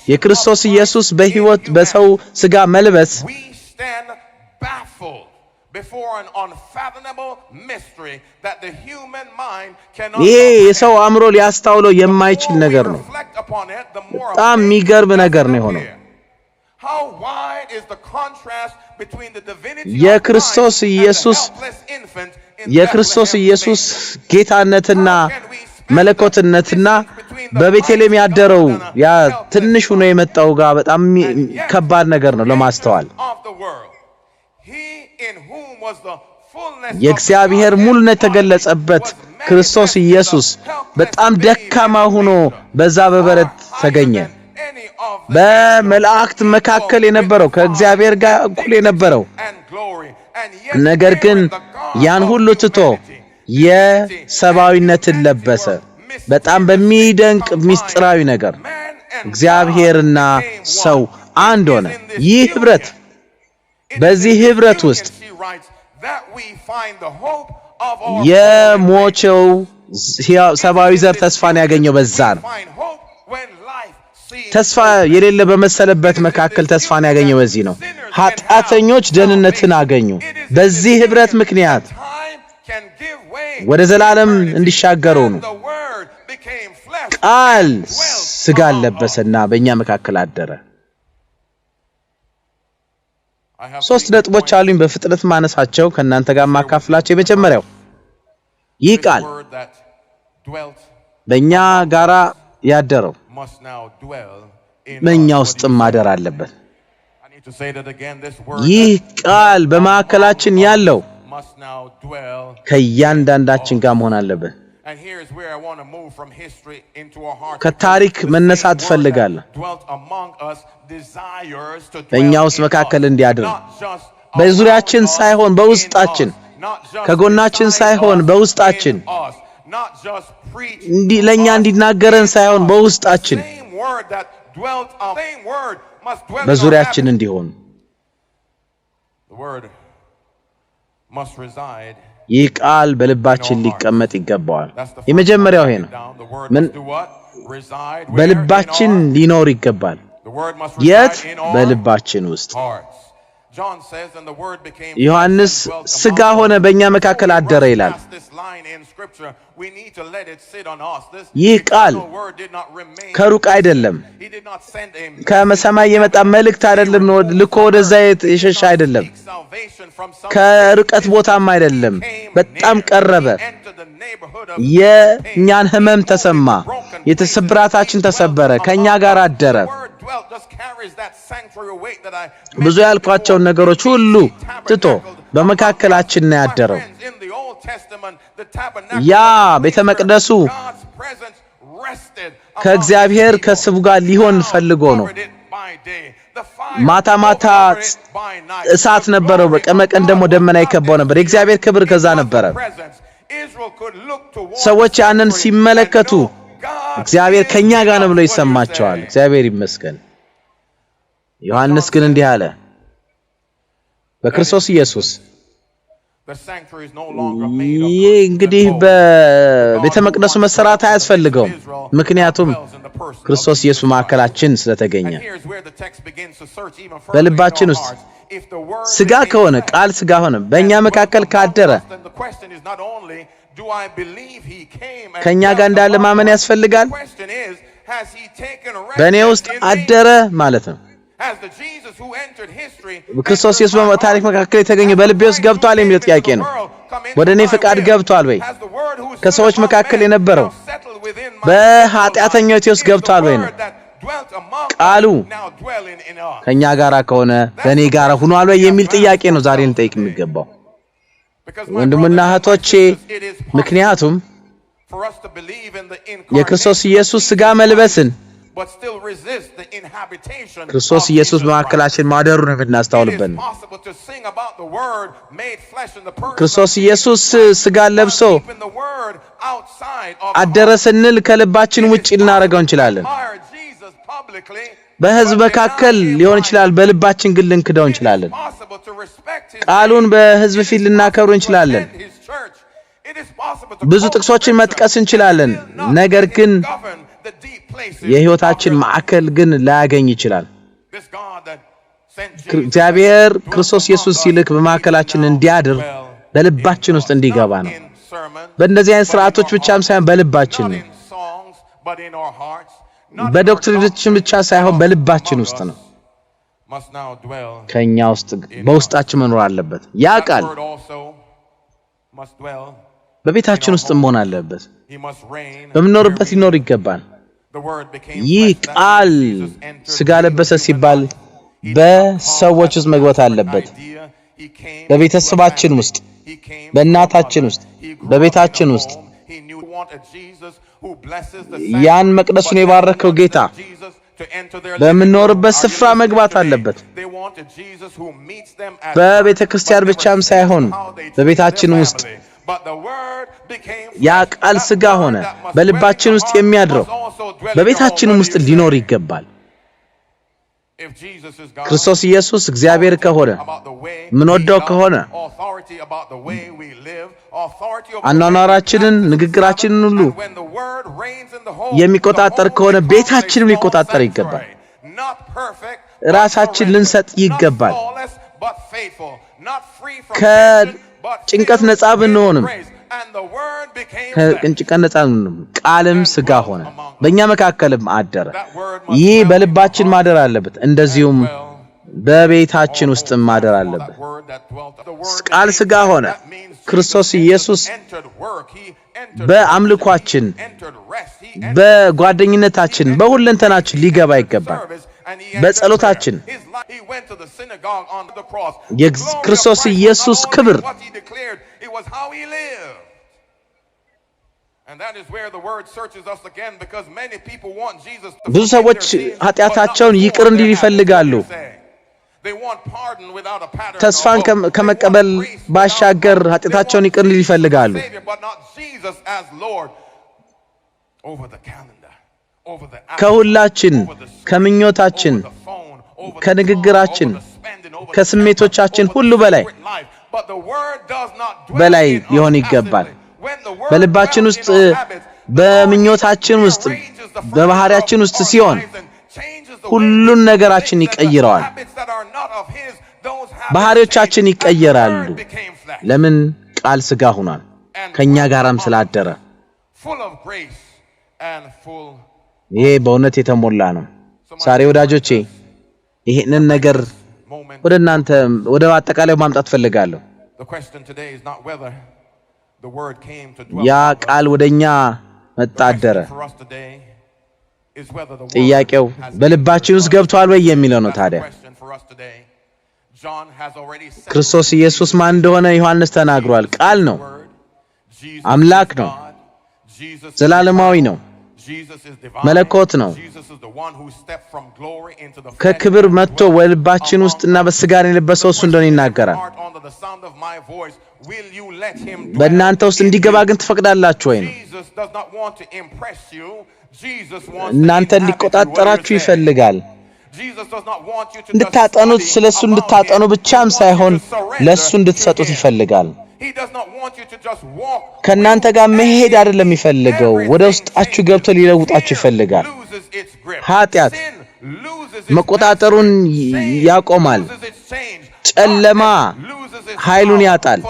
Speaker 1: የክርስቶስ ኢየሱስ በሕይወት በሰው ስጋ መልበስ ይሄ የሰው አእምሮ ሊያስተውለው የማይችል ነገር ነው። በጣም የሚገርም ነገር ነው የሆነው። የክርስቶስ ኢየሱስ ጌታነትና መለኮትነትና በቤተልሔም ያደረው ያ ትንሹ ነው የመጣው ጋር በጣም ከባድ ነገር ነው ለማስተዋል። የእግዚአብሔር ሙሉነት የተገለጸበት ክርስቶስ ኢየሱስ በጣም ደካማ ሆኖ በዛ በበረት ተገኘ። በመላእክት መካከል የነበረው ከእግዚአብሔር ጋር እኩል የነበረው ነገር ግን ያን ሁሉ ትቶ የሰብአዊነትን ለበሰ። በጣም በሚደንቅ ምስጢራዊ ነገር እግዚአብሔርና ሰው አንድ ሆነ። ይህ ህብረት በዚህ ህብረት ውስጥ የሞተው ሰብአዊ ዘር ተስፋን ያገኘው በዛ ነው። ተስፋ የሌለ በመሰለበት መካከል ተስፋን ያገኘው በዚህ ነው። ኃጢአተኞች ደህንነትን አገኙ። በዚህ ህብረት ምክንያት ወደ ዘላለም እንዲሻገሩ ነው። ቃል ስጋ ለበሰና በእኛ መካከል አደረ። 3 ነጥቦች አሉኝ በፍጥነት ማነሳቸው ከናንተ ጋር ማካፍላቸው። የመጀመሪያው ይህ ቃል በእኛ ጋራ ያደረው በእኛ ውስጥም ማደር አለበት። ይህ ቃል በማዕከላችን ያለው ከእያንዳንዳችን ጋር መሆን አለበት። ከታሪክ መነሳት ፈልጋለሁ። በእኛ ውስጥ መካከል እንዲያድር በዙሪያችን ሳይሆን በውስጣችን፣ ከጎናችን ሳይሆን በውስጣችን፣ ለኛ እንዲናገረን ሳይሆን በውስጣችን፣ በዙሪያችን እንዲሆን ይህ ቃል በልባችን ሊቀመጥ ይገባዋል። የመጀመሪያው ይሄ ነው። በልባችን ሊኖር ይገባል። የት? በልባችን ውስጥ። ዮሐንስ ሥጋ ሆነ በእኛ መካከል አደረ ይላል። ይህ ቃል ከሩቅ አይደለም፣ ከሰማይ የመጣ መልእክት አይደለም፣ ልኮ ወደዛ የሸሸ አይደለም፣ ከርቀት ቦታም አይደለም፣ በጣም ቀረበ። የኛን ህመም ተሰማ፣ የተሰብራታችን ተሰበረ፣ ከኛ ጋር አደረ። ብዙ ያልኳቸው ነገሮች ሁሉ ትቶ በመካከላችን ነው ያደረው። ያ ቤተ መቅደሱ ከእግዚአብሔር ከስቡ ጋር ሊሆን ፈልጎ ነው። ማታ ማታ እሳት ነበረው፣ በቀን ደግሞ ደመና ይከባው ነበር። የእግዚአብሔር ክብር ከዛ ነበረ። ሰዎች ያንን ሲመለከቱ እግዚአብሔር ከኛ ጋር ነው ብለው ይሰማቸዋል። እግዚአብሔር ይመስገን። ዮሐንስ ግን እንዲህ አለ፣ በክርስቶስ ኢየሱስ ይህ እንግዲህ በቤተ መቅደሱ መሰራት አያስፈልገውም፣ ምክንያቱም ክርስቶስ ኢየሱስ ማዕከላችን ስለተገኘ። በልባችን ውስጥ ሥጋ ከሆነ ቃል ሥጋ ሆነ በእኛ መካከል ካደረ ከኛ ጋር እንዳለ ማመን ያስፈልጋል። በእኔ ውስጥ አደረ ማለት ነው። ክርስቶስ ኢየሱስ በታሪክ መካከል የተገኘው በልቤ ውስጥ ገብቷል የሚለው ጥያቄ ነው። ወደ እኔ ፍቃድ ገብቷል ወይ? ከሰዎች መካከል የነበረው በኃጢአተኞች ውስጥ ገብቷል ወይ ነው። ቃሉ ከኛ ጋር ከሆነ በእኔ ጋር ሆኗል ወይ የሚል ጥያቄ ነው ዛሬ ልንጠይቅ የሚገባው ወንድምና እህቶቼ። ምክንያቱም የክርስቶስ ኢየሱስ ሥጋ መልበስን ክርስቶስ ኢየሱስ በመካከላችን ማደሩን የምናስተውልበት ነው። ክርስቶስ ኢየሱስ ሥጋ ለብሶ አደረ ስንል ከልባችን ውጪ ልናደርገው እንችላለን። በሕዝብ መካከል ሊሆን ይችላል፣ በልባችን ግን ልንክደው እንችላለን። ቃሉን በሕዝብ ፊት ልናከብር እንችላለን። ብዙ ጥቅሶችን መጥቀስ እንችላለን። ነገር ግን የሕይወታችን ማዕከል ግን ላያገኝ ይችላል። እግዚአብሔር ክርስቶስ ኢየሱስ ሲልክ በማዕከላችን እንዲያድር በልባችን ውስጥ እንዲገባ ነው። በእንደዚህ አይነት ሥርዓቶች ብቻም ሳይሆን በልባችን ነው። በዶክትሪኖችን ብቻ ሳይሆን በልባችን ውስጥ ነው። ከኛ ውስጥ በውስጣችን መኖር አለበት። ያ ቃል በቤታችን ውስጥ መሆን አለበት። በመኖርበት ሊኖር ይገባል። ይህ ቃል ሥጋ ለበሰ ሲባል በሰዎች ውስጥ መግባት አለበት። በቤተሰባችን ውስጥ፣ በእናታችን ውስጥ፣ በቤታችን ውስጥ ያን መቅደሱን የባረከው ጌታ በመኖርበት ስፍራ መግባት አለበት። በቤተ ክርስቲያን ብቻም ሳይሆን በቤታችን ውስጥ ያ ቃል ሥጋ ሆነ በልባችን ውስጥ የሚያድረው በቤታችንም ውስጥ ሊኖር ይገባል። ክርስቶስ ኢየሱስ እግዚአብሔር ከሆነ ምንወደው ከሆነ አኗኗራችንን፣ ንግግራችንን ሁሉ የሚቆጣጠር ከሆነ ቤታችንን ሊቆጣጠር ይገባል። ራሳችን ልንሰጥ ይገባል። ከጭንቀት ነፃ ብንሆንም ከጭንቀት ነፃ ቃልም ሥጋ ሆነ በእኛ መካከልም አደረ። ይህ በልባችን ማደር አለበት፣ እንደዚሁም በቤታችን ውስጥ ማደር አለበት። ቃል ሥጋ ሆነ ክርስቶስ ኢየሱስ በአምልኳችን፣ በጓደኝነታችን፣ በሁለንተናችን ሊገባ ይገባል። በጸሎታችን የክርስቶስ ኢየሱስ ክብር ብዙ ሰዎች ኃጢአታቸውን ይቅር እንዲል ይፈልጋሉ። ተስፋን ከመቀበል ባሻገር ኃጢአታቸውን ይቅር እንዲል ይፈልጋሉ። ከሁላችን፣ ከምኞታችን፣ ከንግግራችን፣ ከስሜቶቻችን ሁሉ በላይ ሊሆን ይገባል። በልባችን ውስጥ፣ በምኞታችን ውስጥ፣ በባህሪያችን ውስጥ ሲሆን ሁሉን ነገራችን ይቀይረዋል። ባህሪዎቻችን ይቀየራሉ ለምን ቃል ሥጋ ሆኗል ከኛ ጋርም ስላደረ ይሄ በእውነት የተሞላ ነው ዛሬ ወዳጆቼ ይሄንን ነገር ወደናንተ ወደ አጠቃላይ ማምጣት ፈልጋለሁ ያ ቃል ወደኛ መጣደረ ጥያቄው በልባችን ውስጥ ገብቷል ወይ የሚለው ነው ታዲያ ክርስቶስ ኢየሱስ ማን እንደሆነ ዮሐንስ ተናግሯል ቃል ነው አምላክ ነው ዘላለማዊ ነው መለኮት ነው ከክብር መጥቶ ወልባችን ውስጥና በስጋን የለበሰው እሱ እንደሆነ ይናገራል በእናንተ ውስጥ እንዲገባ ግን ትፈቅዳላችሁ ወይ ነው እናንተ ሊቆጣጠራችሁ ይፈልጋል እንድታጠኑት ስለሱ እንድታጠኑ ብቻም ሳይሆን ለሱ እንድትሰጡት ይፈልጋል ከናንተ ጋር መሄድ አይደለም ይፈልገው ወደ ውስጣችሁ ገብቶ ሊለውጣችሁ ይፈልጋል ኃጢአት መቆጣጠሩን ያቆማል ጨለማ ኃይሉን ያጣል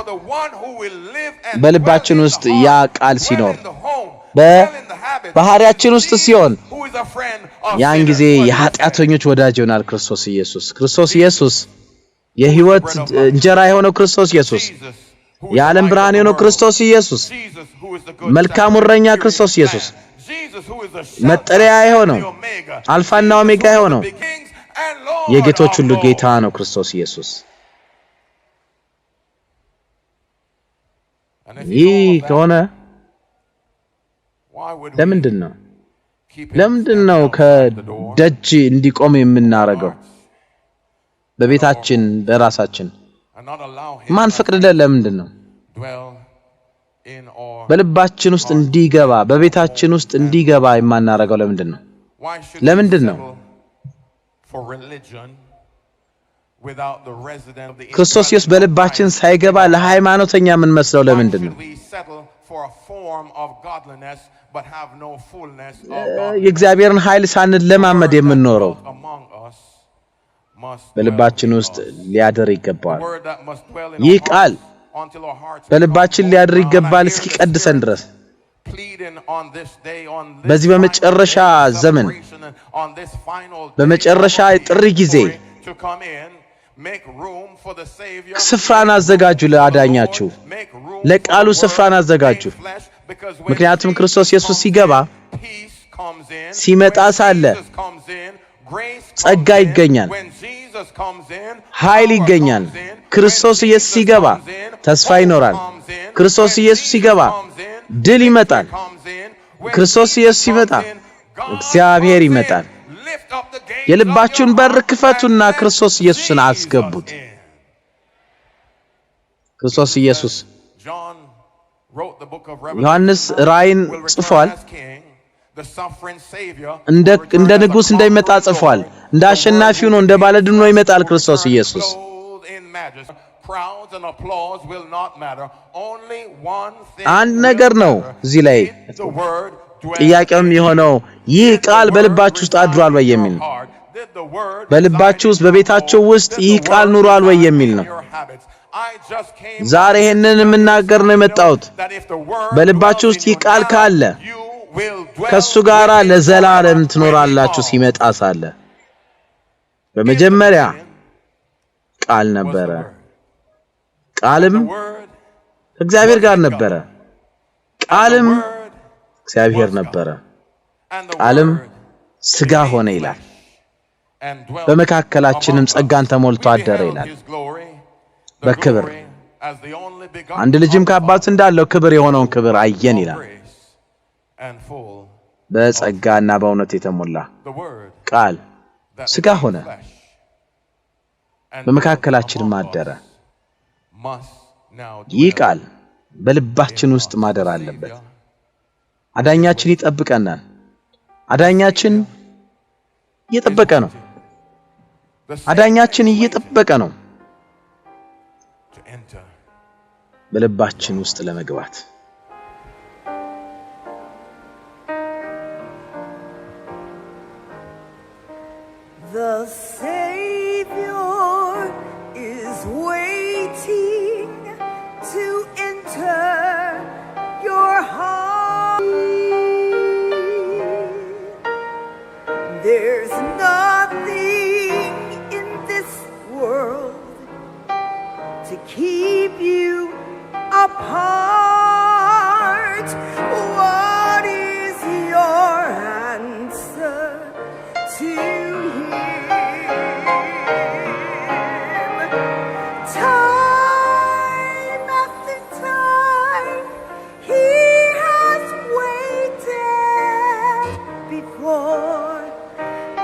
Speaker 1: በልባችን ውስጥ ያ ቃል ሲኖር በባህሪያችን ውስጥ ሲሆን ያን ጊዜ የኃጢአተኞች ወዳጅ ይሆናል ክርስቶስ ኢየሱስ የሕይወት እንጀራ የሆነው ክርስቶስ ኢየሱስ የዓለም ብርሃን የሆነው ክርስቶስ ኢየሱስ መልካሙ እረኛ ክርስቶስ ኢየሱስ መጠሪያ የሆነው አልፋና ኦሜጋ የሆነው የጌቶች ሁሉ ጌታ ነው ክርስቶስ ኢየሱስ ይህ ከሆነ ለምንድነው ከደጅ እንዲቆም የምናረገው በቤታችን በራሳችን ማን ፈቅደለ ለምንድነው በልባችን ውስጥ እንዲገባ በቤታችን ውስጥ እንዲገባ የማናረገው ለምንድነው ክርስቶስ ኢየሱስ በልባችን ሳይገባ ለሃይማኖተኛ ምን መስለው ለምንድነው የእግዚአብሔርን ኃይል ሳንለማመድ የምንኖረው በልባችን ውስጥ ሊያደር ይገባል ይህ ቃል በልባችን ሊያደር ይገባል እስኪቀድሰን ድረስ በዚህ በመጨረሻ ዘመን በመጨረሻ ጥሪ ጊዜ ስፍራን አዘጋጁ ለአዳኛችሁ ለቃሉ ስፍራን አዘጋጁ ምክንያቱም ክርስቶስ ኢየሱስ ሲገባ ሲመጣ ሳለ ጸጋ ይገኛል ኃይል ይገኛል ክርስቶስ ኢየሱስ ሲገባ ተስፋ ይኖራል ክርስቶስ ኢየሱስ ሲገባ ድል ይመጣል ክርስቶስ ኢየሱስ ሲመጣ እግዚአብሔር ይመጣል የልባችሁን በር ክፈቱና ክርስቶስ ኢየሱስን አስገቡት ክርስቶስ ኢየሱስ ዮሐንስ ራእይን ጽፏል እንደ ንጉስ እንደሚመጣ ጽፏል እንደ አሸናፊው ነው እንደ ባለድል ነው ይመጣል ክርስቶስ ኢየሱስ አንድ ነገር ነው እዚህ ላይ ጥያቄም የሆነው ይህ ቃል በልባችሁ ውስጥ አድሯል ወይ የሚል ነው በልባችሁ ውስጥ በቤታችሁ ውስጥ ይህ ቃል ኑሯል ወይ የሚል ነው ዛሬ ይሄንን የምናገር ነው የመጣሁት በልባችሁ ውስጥ ይህ ቃል ካለ ከሱ ጋራ ለዘላለም ትኖራላችሁ ሲመጣ ሳለ በመጀመሪያ ቃል ነበረ ቃልም እግዚአብሔር ጋር ነበረ ቃልም እግዚአብሔር ነበረ ቃልም ሥጋ ሆነ ይላል በመካከላችንም ጸጋን ተሞልቶ አደረ ይላል በክብር አንድ ልጅም ከአባቱ እንዳለው ክብር የሆነውን ክብር አየን ይላል በጸጋና በእውነት የተሞላ ቃል ሥጋ ሆነ በመካከላችንም አደረ ይህ ቃል በልባችን ውስጥ ማደር አለበት አዳኛችን ይጠብቀናል አዳኛችን እየጠበቀ ነው አዳኛችን እየጠበቀ ነው በልባችን ውስጥ ለመግባት
Speaker 2: The Savior is heart. What is your answer to him? Time after time he has waited before,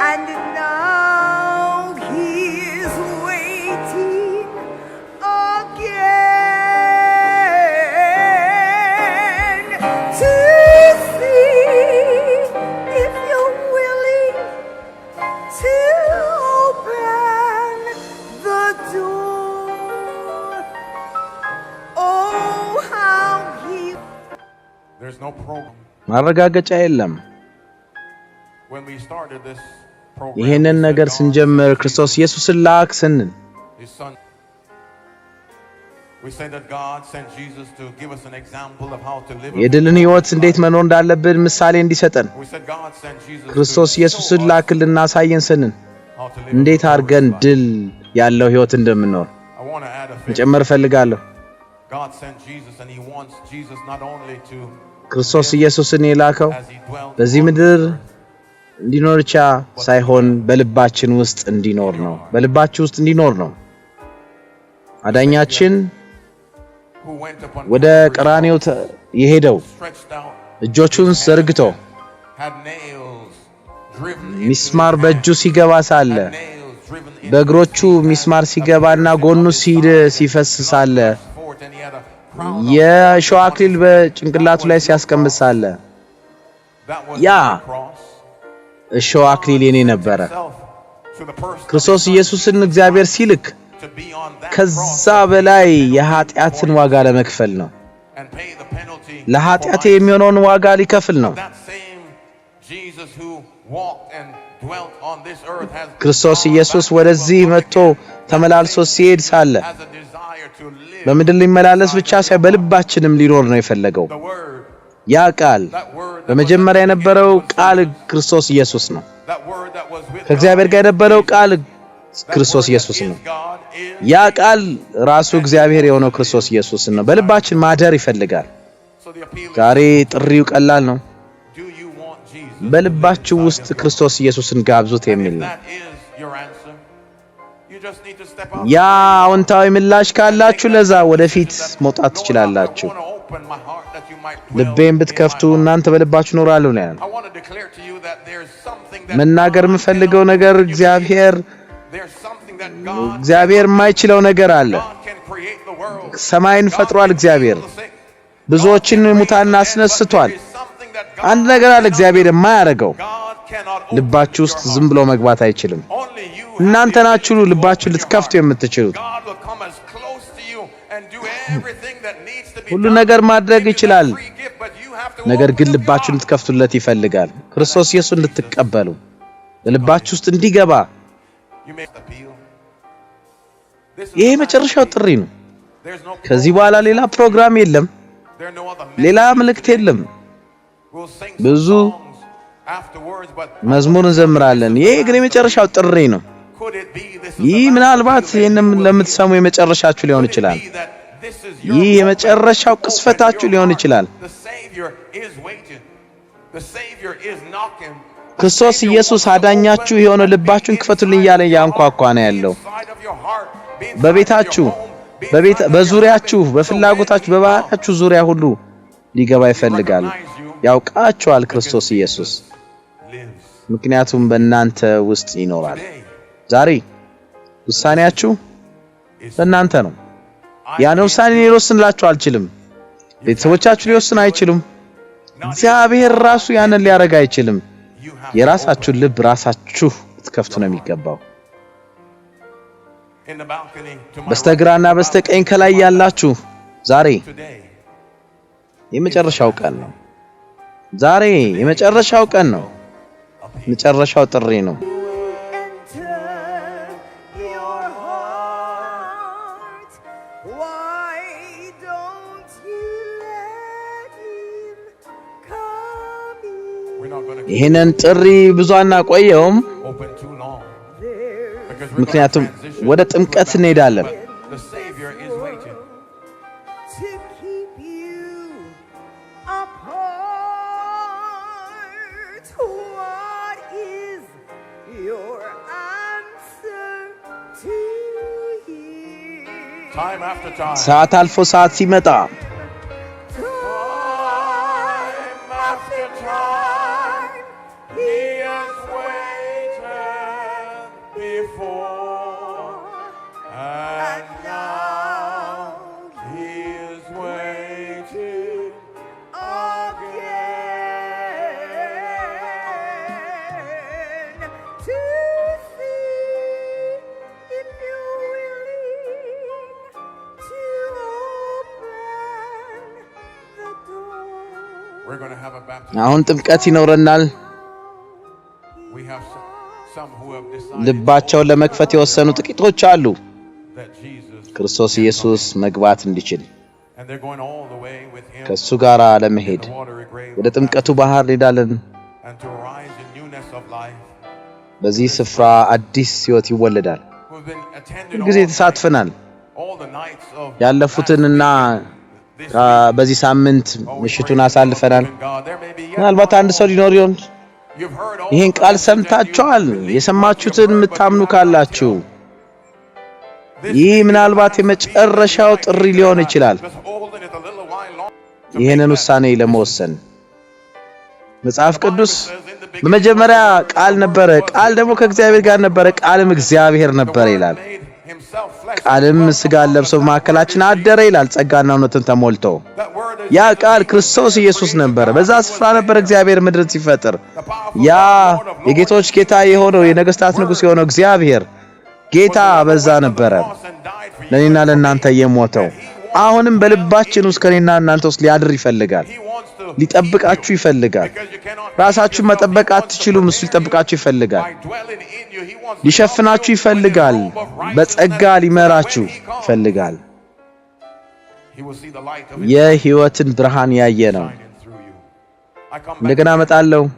Speaker 2: and now he is waiting again to see if you're willing to open the door. Oh, how he...
Speaker 3: There's no program.
Speaker 1: ማረጋገጫ የለም።
Speaker 3: When we started this program,
Speaker 1: ይሄንን ነገር ስንጀምር ክርስቶስ ኢየሱስን ላክ ስንል
Speaker 3: His Son. We say that God sent Jesus to give us an example of how to live.
Speaker 1: የድልን ሕይወት እንዴት መኖር እንዳለብን ምሳሌ እንዲሰጠን
Speaker 3: We said God sent Jesus
Speaker 1: ክርስቶስ ኢየሱስን ላክልና አሳየን ስንል
Speaker 3: how to live.
Speaker 1: እንዴት አድርገን ድል ያለው ሕይወት እንደምንኖር
Speaker 3: I want to add a thing.
Speaker 1: መጨመር ፈልጋለሁ።
Speaker 3: God sent Jesus, and He wants Jesus not only to
Speaker 1: ክርስቶስ ኢየሱስን የላከው
Speaker 3: as He dwelt
Speaker 1: በዚህ ምድር እንዲኖር ብቻ ሳይሆን በልባችን ውስጥ እንዲኖር ነው። በልባችን ውስጥ እንዲኖር ነው። አዳኛችን
Speaker 3: who went upon
Speaker 1: ወደ ቀራንዮ የሄደው
Speaker 3: stretched out,
Speaker 1: እጆቹን ዘርግቶ
Speaker 3: had nails driven
Speaker 1: ሚስማር በእጁ ሲገባ ሳለ
Speaker 3: nails driven in
Speaker 1: በእግሮቹ ሚስማር ሲገባና ጎኑ ሲፈስ ሳለ
Speaker 3: forth, and He had a crown of
Speaker 1: የሾህ አክሊል በጭንቅላቱ ላይ ሲያስቀምጥ ሳለ
Speaker 3: that was
Speaker 1: ያ
Speaker 3: the cross.
Speaker 1: እሾህ አክሊል የኔ ነበረ።
Speaker 3: Himself to the person
Speaker 1: ክርስቶስ ኢየሱስን እግዚአብሔር ሲልክ
Speaker 3: to be on that
Speaker 1: ከዛ በላይ የኃጢአትን ዋጋ ለመክፈል ነው።
Speaker 3: and pay the penalty.
Speaker 1: ለኃጢአት የሚሆነውን ዋጋ ሊከፍል ነው።
Speaker 3: That same Jesus who walked and dwelt on this earth has
Speaker 1: ክርስቶስ ኢየሱስ ወደዚህ መጥቶ ተመላልሶ ሲሄድ ሳለ
Speaker 3: has a desire to live
Speaker 1: በምድር ሊመላለስ ብቻ ሳይሆን በልባችንም ሊኖር ነው የፈለገው።
Speaker 3: the word.
Speaker 1: ያ ቃል
Speaker 3: That word that
Speaker 1: በመጀመሪያ የነበረው ቃል ክርስቶስ ኢየሱስ ነው።
Speaker 3: that word that was with
Speaker 1: ከእግዚአብሔር ጋር የነበረው ቃል ክርስቶስ ኢየሱስ ነው።
Speaker 3: God is.
Speaker 1: ያ ቃል ራሱ እግዚአብሔር የሆነው ክርስቶስ ኢየሱስ ነው። በልባችን ማደር ይፈልጋል።
Speaker 3: So the appeal is,
Speaker 1: ዛሬ ጥሪው ቀላል ነው።
Speaker 3: do you want Jesus?
Speaker 1: በልባችሁ ውስጥ ክርስቶስ ኢየሱስን ጋብዙት የሚል ነው።
Speaker 3: That is your answer. You just need to step out.
Speaker 1: ያ አዎንታዊ ምላሽ ካላችሁ ለዛ ወደፊት መውጣት ትችላላችሁ።
Speaker 3: I want to open my heart that you might dwell
Speaker 1: ልቤን ብትከፍቱ
Speaker 3: in my heart.
Speaker 1: እናንተ በልባችሁ ኖራለሁ ነው ያለው።
Speaker 3: I want to declare to you that there's something that
Speaker 1: መናገር
Speaker 3: God
Speaker 1: የምፈልገው
Speaker 3: cannot
Speaker 1: ነገር
Speaker 3: do.
Speaker 1: እግዚአብሔር
Speaker 3: There's something that God
Speaker 1: የማይችለው ነገር አለ።
Speaker 3: can create the world.
Speaker 1: ሰማይን ፈጥሯል እግዚአብሔር። ብዙዎችን ሙታን አስነስቷል። አንድ ነገር አለ እግዚአብሔር የማያደርገው። ልባችሁ ውስጥ ዝም ብሎ መግባት አይችልም። እናንተ ናችሁ ልባችሁን ልትከፍቱ የምትችሉት። ሁሉ ነገር ማድረግ ይችላል። ነገር ግን ልባችሁን ልትከፍቱለት ይፈልጋል። ክርስቶስ ኢየሱስን እንድትቀበሉ በልባችሁ ውስጥ እንዲገባ ይሄ መጨረሻው ጥሪ ነው። ከዚህ በኋላ ሌላ ፕሮግራም የለም። ሌላ መልእክት የለም። ብዙ መዝሙር እንዘምራለን። ይሄ ግን የመጨረሻው ጥሪ ነው። ይህ ምናልባት ይሄንም ለምትሰሙ የመጨረሻችሁ ሊሆን ይችላል። ይህ የመጨረሻው ቅስፈታችሁ ሊሆን ይችላል። ክርስቶስ ኢየሱስ አዳኛችሁ የሆነ ልባችሁን ክፈቱልኝ እያለ ያንኳኳ ነው ያለው። በቤታችሁ፣ በዙሪያችሁ፣ በፍላጎታችሁ፣ በባህሪያችሁ ዙሪያ ሁሉ ሊገባ ይፈልጋል። ያውቃችኋል ክርስቶስ ኢየሱስ፣ ምክንያቱም በእናንተ ውስጥ ይኖራል። ዛሬ ውሳኔያችሁ በእናንተ ነው። ያን ውሳኔ ሊወስንላችሁ አልችልም። ቤተሰቦቻችሁ ሊወስን አይችሉም። እግዚአብሔር ራሱ ያንን ሊያረጋ አይችልም። የራሳችሁን ልብ ራሳችሁ ትከፍቱ ነው የሚገባው። በስተግራና በስተቀኝ ከላይ ያላችሁ ዛሬ የመጨረሻው ቀን ነው። ዛሬ የመጨረሻው ቀን ነው። መጨረሻው ጥሪ ነው። ይሄንን ጥሪ ብዙ አናቆየውም፣ ምክንያቱም ወደ ጥምቀት እንሄዳለን።
Speaker 2: to keep you apart. What is your answer to him?
Speaker 3: Time after time.
Speaker 1: ሰዓት አልፎ ሰዓት ሲመጣ
Speaker 2: Time after time,
Speaker 3: He has waited before, and now He is waiting
Speaker 2: again to see if you're willing to open the door.
Speaker 3: we're going to have a baptism.
Speaker 1: አሁን ጥምቀት ይኖረናል።
Speaker 3: We have some who have decided
Speaker 1: ልባቸውን ለመክፈት የወሰኑ ጥቂቶች አሉ
Speaker 3: that Jesus,
Speaker 1: ክርስቶስ ኢየሱስ መግባት እንዲችል
Speaker 3: and they're going all the way with Him
Speaker 1: ከሱ ጋር ለመሄድ
Speaker 3: the watery grave
Speaker 1: ወደ ጥምቀቱ ባህር እንሄዳለን።
Speaker 3: and to arise in newness of life.
Speaker 1: በዚህ ስፍራ አዲስ ሕይወት ይወለዳል።
Speaker 3: Who've been attended
Speaker 1: ሁልጊዜ ተሳትፈናል።
Speaker 3: all the nights of
Speaker 1: ያለፉትንና
Speaker 3: this
Speaker 1: በዚህ ሳምንት ምሽቱን አሳልፈናል።
Speaker 3: God. There may be
Speaker 1: ምናልባት አንድ ሰው ሊኖር ይሆን
Speaker 3: you've heard all
Speaker 1: ይህን
Speaker 3: the
Speaker 1: ቃል
Speaker 3: message and
Speaker 1: ሰምታችኋል።
Speaker 3: you believe
Speaker 1: የሰማችሁትን
Speaker 3: what you've heard, but
Speaker 1: የምታምኑ
Speaker 3: you have
Speaker 1: ካላችሁ
Speaker 3: not yet.
Speaker 1: ይህ ምናልባት የመጨረሻው ጥሪ ሊሆን ይችላል።
Speaker 3: Just holding it a little while longer to
Speaker 1: ይህንን
Speaker 3: make that
Speaker 1: ውሳኔ ለመወሰን መጽሐፍ ቅዱስ
Speaker 3: says in the beginning
Speaker 1: በመጀመሪያ ቃል ነበረ፣ ቃል ደግሞ ከእግዚአብሔር ጋር ነበረ፣ ቃልም እግዚአብሔር ነበረ ይላል።
Speaker 3: made himself flesh.
Speaker 1: ቃልም ሥጋን ለብሶ በመካከላችን አደረ ይላል። ጸጋና እውነትን ተሞልቶ
Speaker 3: That word is
Speaker 1: ያ ቃል ክርስቶስ ኢየሱስ ነበር። በዛ ስፍራ ነበር እግዚአብሔር ምድርን ሲፈጥር። ያ የጌቶች ጌታ የሆነው የነገስታት ንጉሥ የሆነው እግዚአብሔር ጌታ በዛ ነበረ ለኔና ለናንተ የሞተው። አሁንም በልባችን ውስጥ ከኔና እናንተ ውስጥ ሊያድር ይፈልጋል።
Speaker 3: He wants to
Speaker 1: ሊጠብቃችሁ ይፈልጋል።
Speaker 3: because you cannot
Speaker 1: ራሳችሁን መጠበቅ አትችሉም። እሱ ሊጠብቃችሁ ይፈልጋል።
Speaker 3: by dwelling in you. He wants to
Speaker 1: ሊሸፍናችሁ ይፈልጋል። በጸጋ ሊመራችሁ ይፈልጋል።
Speaker 3: He will see the light of
Speaker 1: የሕይወትን ብርሃን ያየ ነው።
Speaker 3: shining through you. I come back
Speaker 1: እንደገና እመጣለሁ።
Speaker 3: to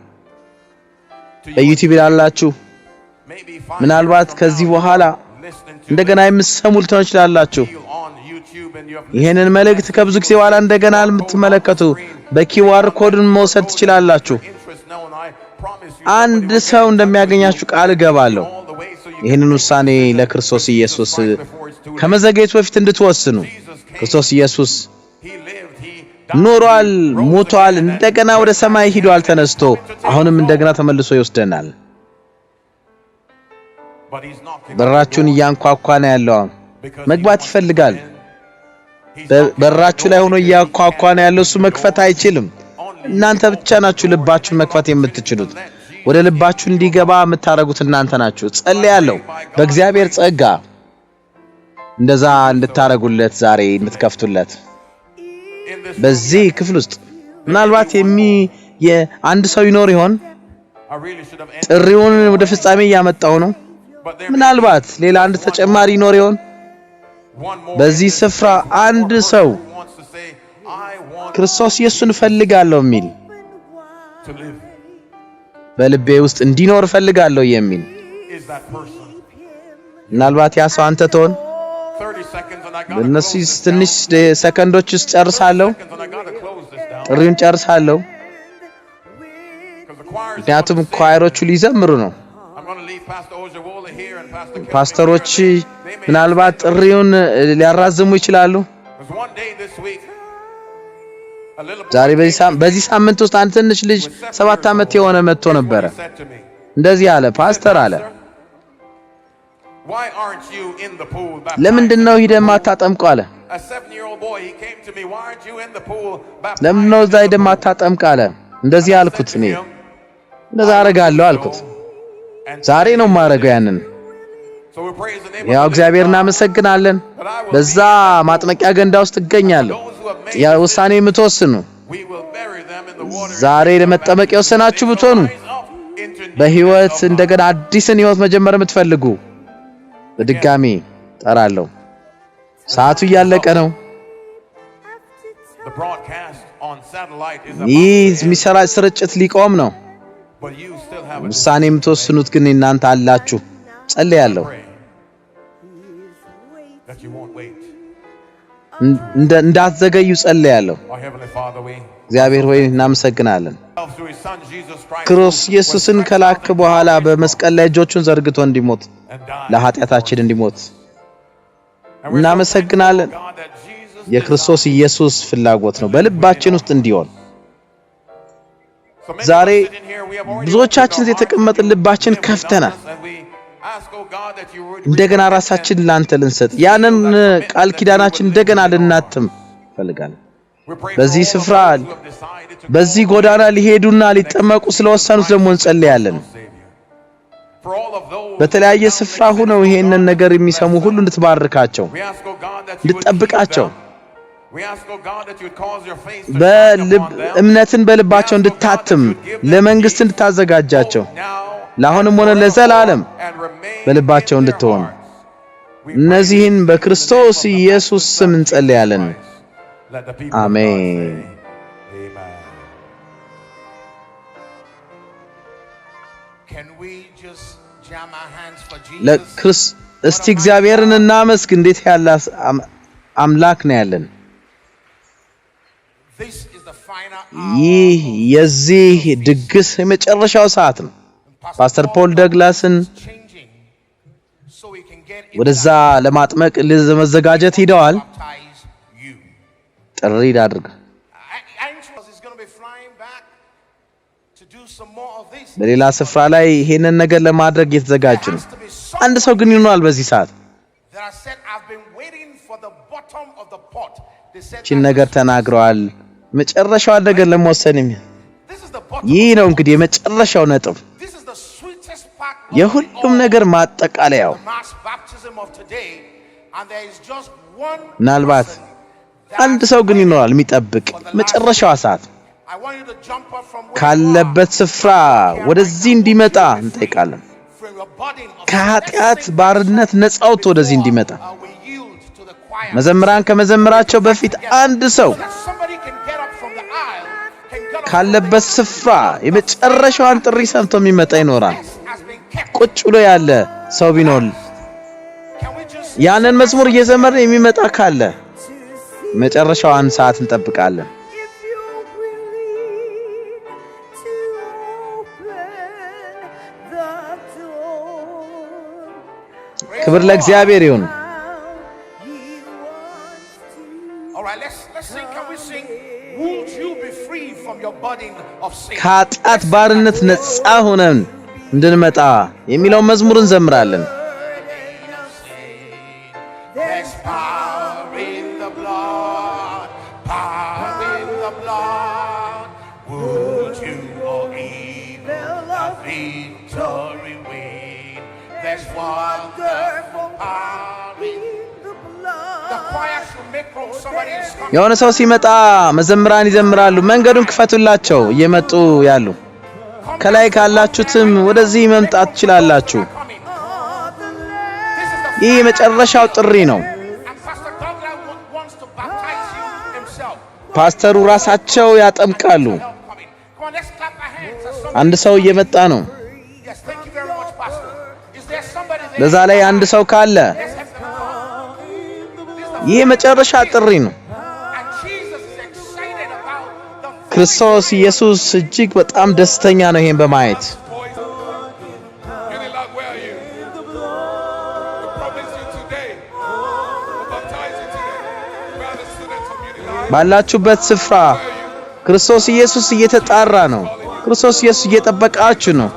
Speaker 3: you.
Speaker 1: በዩቲዩብ ላላችሁ
Speaker 3: Maybe 5
Speaker 1: ምናልባት
Speaker 3: years from
Speaker 1: ከዚህ
Speaker 3: now,
Speaker 1: በኋላ
Speaker 3: listening to
Speaker 1: እንደገና የምትሰሙ ልትሆኑ ይችላላችሁ።
Speaker 3: you on YouTube and you have
Speaker 1: ይሄንን መልእክት ከብዙ ጊዜ በኋላ እንደገና የምትመለከቱ በኪዋር ኮድን መውሰድ ትችላላችሁ።
Speaker 3: interest now, and I promise you
Speaker 1: አንድ ሰው እንደሚያገኛችሁ ቃል እገባለሁ።
Speaker 3: all the way so you
Speaker 1: ይህንን ውሳኔ ለክርስቶስ ኢየሱስ ከመዘግየቱ በፊት እንድትወስኑ። ክርስቶስ ኢየሱስ
Speaker 3: He lived, He
Speaker 1: ኖሯል፣ ሞቷል፣ እንደገና ወደ ሰማይ ሄዷል ተነስቶ፣ አሁንም እንደገና ተመልሶ ይወስደናል።
Speaker 3: but He's knocking.
Speaker 1: በራችሁን እያንኳኳ ነው ያለው።
Speaker 3: Because
Speaker 1: መግባት
Speaker 3: he wants
Speaker 1: ይፈልጋል።
Speaker 3: to in. He's knocking
Speaker 1: በራችሁ ላይ ሆኖ እያንኳኳ ነው ያለው። እሱ መክፈት አይችልም። እናንተ ብቻ ናችሁ ልባችሁን መክፈት የምትችሉት። ወደ ልባችሁ እንዲገባ የምታረጉት እናንተ ናችሁ። ጸልያለሁ በእግዚአብሔር ጸጋ እንደዛ እንድታረጉለት ዛሬ እንድትከፍቱለት።
Speaker 3: in this
Speaker 1: በዚህ ክፍል ውስጥ ምናልባት አንድ ሰው ይኖር ይሆን?
Speaker 3: I really should have ended,
Speaker 1: ጥሪውን ወደ ፍጻሜ እያመጣው ነው።
Speaker 3: but there
Speaker 1: ምናልባት ሌላ አንድ ተጨማሪ ይኖር ይሆን?
Speaker 3: one more
Speaker 1: በዚህ ስፍራ አንድ ሰው
Speaker 3: who wants to say, I want
Speaker 1: ክርስቶስ ኢየሱስን እፈልጋለሁ የሚል
Speaker 3: to live.
Speaker 1: በልቤ ውስጥ እንዲኖር እፈልጋለሁ የሚል
Speaker 3: Is that person?
Speaker 1: ምናልባት ያ ሰው አንተ ትሆን?
Speaker 3: 30 seconds and I got to
Speaker 1: በእነሱ
Speaker 3: close this
Speaker 1: ትንሽ ሰከንዶች ውስጥ ጨርሳለሁ።
Speaker 3: seconds and I got to close this down.
Speaker 1: ጥሪውን ጨርሳለሁ።
Speaker 3: Because the choir is
Speaker 1: ምክንያቱም
Speaker 3: about to sing.
Speaker 1: ኳየሮቹ ሊዘምሩ ነው።
Speaker 3: I'm going to leave Pastor Ojewola here and Pastor Kelvin
Speaker 1: ፓስተሮች
Speaker 3: here. They may
Speaker 1: ምናልባት
Speaker 3: extend
Speaker 1: ጥሪውን ሊያራዝሙ ይችላሉ።
Speaker 3: Because one day this week, a little boy
Speaker 1: ዛሬ
Speaker 3: came
Speaker 1: በዚህ ሳምንት ውስጥ አንድ ትንሽ ልጅ 7 ዓመት የሆነ መጥቶ ነበረ።
Speaker 3: He said to me,
Speaker 1: እንደዚህ አለ፣ ፓስተር አለ፣
Speaker 3: why aren't you in the pool baptized?
Speaker 1: ለምንድነው ሂደህ ማታጠምቀው አለ።
Speaker 3: A 7-year-old boy, he came to me, why aren't you in the pool baptized?
Speaker 1: ለምንድነው እዛ ሂደህ ማታጠምቀው አለ። እንደዚህ አልኩት፣ እኔ እንደዛ አረጋለሁ አልኩት። ዛሬ ነው የማረገው ያንን።
Speaker 3: So we praise the name
Speaker 1: ያው
Speaker 3: of the
Speaker 1: እግዚአብሔር
Speaker 3: living God.
Speaker 1: እናመሰግናለን። በዛ ማጥመቂያ ገንዳ ውስጥ እገኛለሁ።
Speaker 3: Those who have made
Speaker 1: ያ ውሳኔ የምትወስኑ
Speaker 3: we will bury them in the water.
Speaker 1: ዛሬ ለመጠመቅ የወሰናችሁ ብትሆኑ
Speaker 3: Rise up into newness
Speaker 1: በህይወት
Speaker 3: of life.
Speaker 1: እንደገና አዲስን ህይወት መጀመር የምትፈልጉ በድጋሚ ጠራለሁ። ሰዓቱ እያለቀ ነው።
Speaker 3: The broadcast on satellite is
Speaker 1: ይህ
Speaker 3: about to end,
Speaker 1: የሚሰራጭ ስርጭት ሊቆም ነው።
Speaker 3: but you still have a
Speaker 1: ውሳኔ የምትወስኑት ግን እናንተ አላችሁ። ጸልያለሁ
Speaker 3: pray that you won't wait.
Speaker 1: እንዳትዘገዩ ጸልያለሁ።
Speaker 3: Our Heavenly Father, we
Speaker 1: እግዚአብሔር ሆይ እናመሰግናለን።
Speaker 3: through His Son Jesus Christ
Speaker 1: ክርስቶስ ኢየሱስን ከላከ በኋላ በመስቀል ላይ እጆቹን ዘርግቶ እንዲሞት
Speaker 3: and died.
Speaker 1: ለኃጢአታችን እንዲሞት
Speaker 3: And we're so
Speaker 1: እናመሰግናለን።
Speaker 3: thankful, God, that Jesus
Speaker 1: የክርስቶስ ኢየሱስ ፍላጎት ነው በልባችን ውስጥ እንዲሆን።
Speaker 3: So many
Speaker 1: ዛሬ
Speaker 3: of us sitting here, we have already
Speaker 1: ብዙዎቻችን
Speaker 3: opened our
Speaker 1: የተቀመጥን
Speaker 3: hearts
Speaker 1: ልባችን
Speaker 3: to you,
Speaker 1: ከፍተናል።
Speaker 3: and we ask, oh God, that you would
Speaker 1: እንደገና ራሳችን ላንተ ልንሰጥ ያንን ቃል ኪዳናችን እንደገና ልናትም ፈልጋለን።
Speaker 3: we pray
Speaker 1: በዚህ
Speaker 3: for all
Speaker 1: ስፍራ
Speaker 3: of those who have decided to
Speaker 1: በዚህ
Speaker 3: go
Speaker 1: ጎዳና ሊሄዱና ሊጠመቁ ስለወሰኑት ደግሞ እንጸልያለን።
Speaker 3: for all of those
Speaker 1: በተለያየ ስፍራ ሆነው ይሄንን ነገር የሚሰሙ ሁሉ እንድትባርካቸው
Speaker 3: we ask, oh God, that you would
Speaker 1: እንድትጠብቃቸው
Speaker 3: keep them. We ask, oh God, that you would cause your face to shine upon them.
Speaker 1: እምነትን በልባቸው እንድታትም ለመንግስት እንድታዘጋጃቸው ለአሁንም ሆነ ለዘላለም በልባቸው እንድትሆን እነዚህን በክርስቶስ ኢየሱስ ስም እንጸልያለን። አሜን።
Speaker 3: Can we just jam our hands for Jesus?
Speaker 1: ለክርስቶስ እስቲ እግዚአብሔርን እናመስግን። እንዴት ያለ አምላክ ነው ያለን።
Speaker 3: This is the final
Speaker 1: ይህ የዚህ ድግስ የመጨረሻው ሰዓት ነው። ፓስተር ፖል ደግላስን
Speaker 3: changing so we can get
Speaker 1: ወደዛ ለማጥመቅ ለመዘጋጀት ሄደዋል።
Speaker 3: baptize you.
Speaker 1: ጥሪ አድርግ።
Speaker 3: Angels is going to be flying back to do some more of this.
Speaker 1: በሌላ ስፍራ ላይ ይሄንን ነገር ለማድረግ እየተዘጋጁ ነው። አንድ ሰው ግን ይኖራል በዚህ ሰዓት
Speaker 3: That I said I've been waiting for the bottom of the pot. They said
Speaker 1: ይህን ነገር ተናግረዋል። መጨረሻው ነገር ለመወሰን
Speaker 3: this is the bottom.
Speaker 1: ይህ ነው እንግዲህ የመጨረሻው ነጥብ፣
Speaker 3: This is the sweetest part of
Speaker 1: የሁሉም ነገር ማጠቃለያው።
Speaker 3: the mass baptism of today, and there is just one
Speaker 1: ምናልባት
Speaker 3: person
Speaker 1: አንድ ሰው ግን ይኖራል የሚጠብቅ መጨረሻው ሰዓት
Speaker 3: I want you to jump up from where
Speaker 1: ካለበት ስፍራ ወደዚህ እንዲመጣ እንጠይቃለን።
Speaker 3: from your burden of
Speaker 1: ከኃጢአት ባርነት ነፃ ወጥቶ ወደዚህ እንዲመጣ
Speaker 3: we yield to the choir.
Speaker 1: መዘምራን ከመዘምራቸው በፊት አንድ ሰው
Speaker 3: That somebody can get up from the aisle, can get up
Speaker 1: ካለበት ስፍራ የመጨረሻውን ጥሪ ሰምቶ የሚመጣ ይኖራል።
Speaker 3: has been kept.
Speaker 1: ቁጭ ብሎ ያለ ሰው ቢኖር
Speaker 3: Can we just
Speaker 1: ያንን መዝሙር እየዘመረ የሚመጣ ካለ መጨረሻውን ሰዓት እንጠብቃለን።
Speaker 2: If you're willing to open the door,
Speaker 1: ክብር ለእግዚአብሔር ይሁን።
Speaker 2: he wants to.
Speaker 3: All right, let's sing. Can we sing? Won't you be free from your burden of sin?
Speaker 1: ከኃጢአት ባርነት ነፃ ሆነን እንድንመጣ የሚለውን መዝሙር እንዘምራለን።
Speaker 3: There's power in the blood, power in the blood. Would you or evil the victory win? There's wonderful power in the choir should make room. Somebody is coming.
Speaker 1: የሆነ ሰው ሲመጣ መዘምራን ይዘምራሉ። መንገዱን ክፈቱላቸው እየመጡ ያሉ። ከላይ ካላችሁትም ወደዚህ መምጣት ትችላላችሁ።
Speaker 3: Coming.
Speaker 1: ይህ የመጨረሻው ጥሪ ነው።
Speaker 3: And Pastor Douglas wants to baptize you himself.
Speaker 1: ፓስተሩ ራሳቸው ያጠምቃሉ።
Speaker 3: Help coming. Come on, let's clap our hands. As somebody-
Speaker 1: አንድ ሰው እየመጣ ነው።
Speaker 3: Yes, thank you very much, Pastor. Is there somebody there?
Speaker 1: በዛ ላይ አንድ ሰው ካለ
Speaker 3: Let's help them come.
Speaker 1: ይህ የመጨረሻ ጥሪ ነው።
Speaker 3: And Jesus is excited about the
Speaker 1: ክርስቶስ ኢየሱስ እጅግ በጣም ደስተኛ ነው ይሄን በማየት።
Speaker 3: Unilag, where are you? We promise you today. We'll baptize you today. Where are the students of Unilag?
Speaker 1: ባላችሁበት ስፍራ ክርስቶስ ኢየሱስ እየተጣራ ነው። ክርስቶስ ኢየሱስ እየጠበቃችሁ ነው።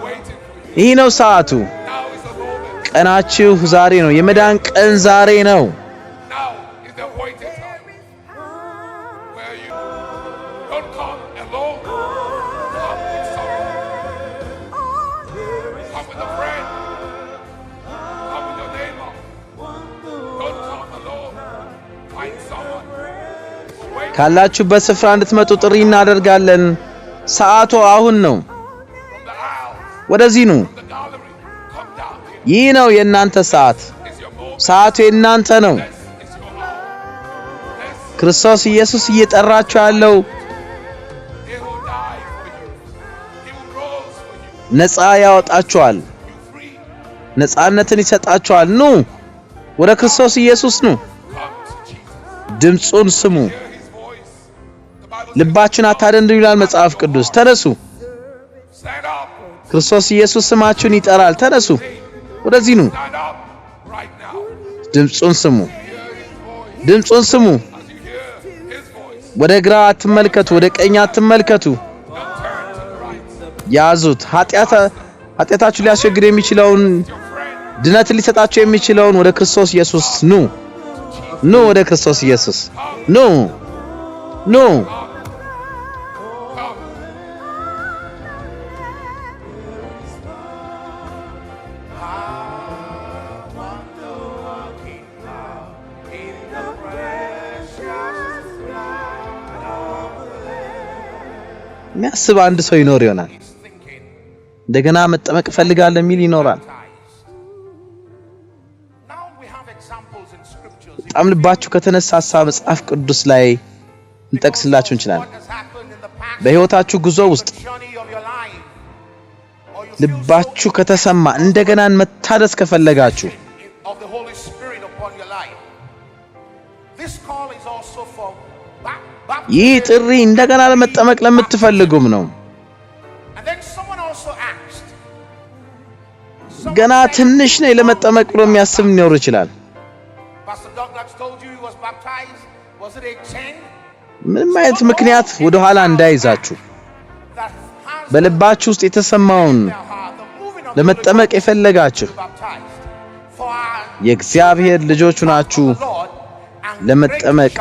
Speaker 1: ይህ ነው ሰዓቱ።
Speaker 3: Now is the moment.
Speaker 1: ቀናችሁ ዛሬ ነው። የመዳን ቀን ዛሬ ነው።
Speaker 3: Now is the appointed time. Where are you? Don't come alone. Come with someone. Come with a friend. Come with your neighbor. Don't come alone. Find someone. Wait
Speaker 1: ካላችሁበት ስፍራ እንድትመጡ ጥሪ እናደርጋለን። ሰዓቱ አሁን ነው።
Speaker 3: from the aisle,
Speaker 1: ወደዚህ ኑ።
Speaker 3: the gallery. Come down here.
Speaker 1: ይህ ነው የእናንተ ሰዓት።
Speaker 3: It's your moment.
Speaker 1: ሰዓቱ የእናንተ ነው።
Speaker 3: It's your hour. Yes,
Speaker 1: ክርስቶስ ኢየሱስ እየጠራችሁ ያለው
Speaker 3: he will die for you. He will rose for you.
Speaker 1: ነፃ ያወጣችኋል።
Speaker 3: You free.
Speaker 1: ነፃነትን ይሰጣችኋል። ኑ ወደ ክርስቶስ ኢየሱስ ኑ።
Speaker 3: Come to Jesus.
Speaker 1: ድምጹን ስሙ። ልባችን አታደንድኑ ይላል መጽሐፍ ቅዱስ። ተነሱ። ክርስቶስ ኢየሱስ ስማችሁን ይጠራል። ተነሱ፣ ወደዚህ ኑ። ድምጹን ስሙ። ድምጹን ስሙ። ወደ ግራ አትመልከቱ፣ ወደ ቀኝ አትመልከቱ። ያዙት። ኃጢአታችሁ ሊያስወግድ የሚችለውን ድነት ሊሰጣችሁ የሚችለውን ወደ ክርስቶስ ኢየሱስ ኑ። ኑ ወደ ክርስቶስ ኢየሱስ ኑ። ኑ የሚያስብ አንድ ሰው ይኖር ይሆናል። እንደገና መጠመቅ ፈልጋለሁ የሚል ይኖራል። በጣም ልባችሁ ከተነሳሳ መጽሐፍ ቅዱስ ላይ እንጠቅስላችሁ እንችላለን። በህይወታችሁ ጉዞ ውስጥ ልባችሁ ከተሰማ እንደገና መታደስ ከፈለጋችሁ ይህ ጥሪ እንደገና ለመጠመቅ ለምትፈልጉም ነው። ገና ትንሽ ነው ለመጠመቅ ብሎ የሚያስብ ሊኖር ይችላል። ምንም አይነት ምክንያት ወደ ኋላ እንዳይዛችሁ በልባችሁ ውስጥ የተሰማውን ለመጠመቅ የፈለጋችሁ የእግዚአብሔር ልጆች ናችሁ። ለመጠመቅ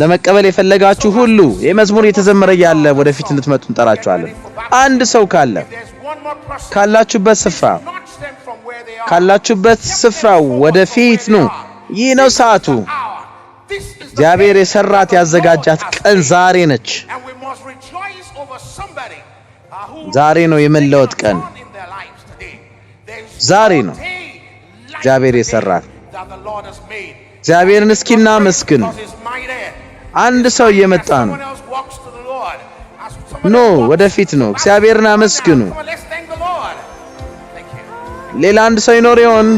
Speaker 1: ለመቀበል የፈለጋችሁ ሁሉ የመዝሙር የተዘመረ ያለ ወደፊት እንድትመጡ እንጠራችኋለን። አንድ ሰው ካላችሁበት ስፍራ ወደፊት ነው። ይህ ነው ሰዓቱ። እግዚአብሔር የሰራት ያዘጋጃት ቀን ዛሬ ነች። ዛሬ ነው የመለወጥ ቀን። ዛሬ ነው እግዚአብሔር የሰራት። እግዚአብሔርን እስኪና መስግን። አንድ ሰው እየመጣ ነው። ኖ ወደፊት ነው። እግዚአብሔርን አመስግኑ። ሌላ አንድ ሰው ይኖር ይሆን?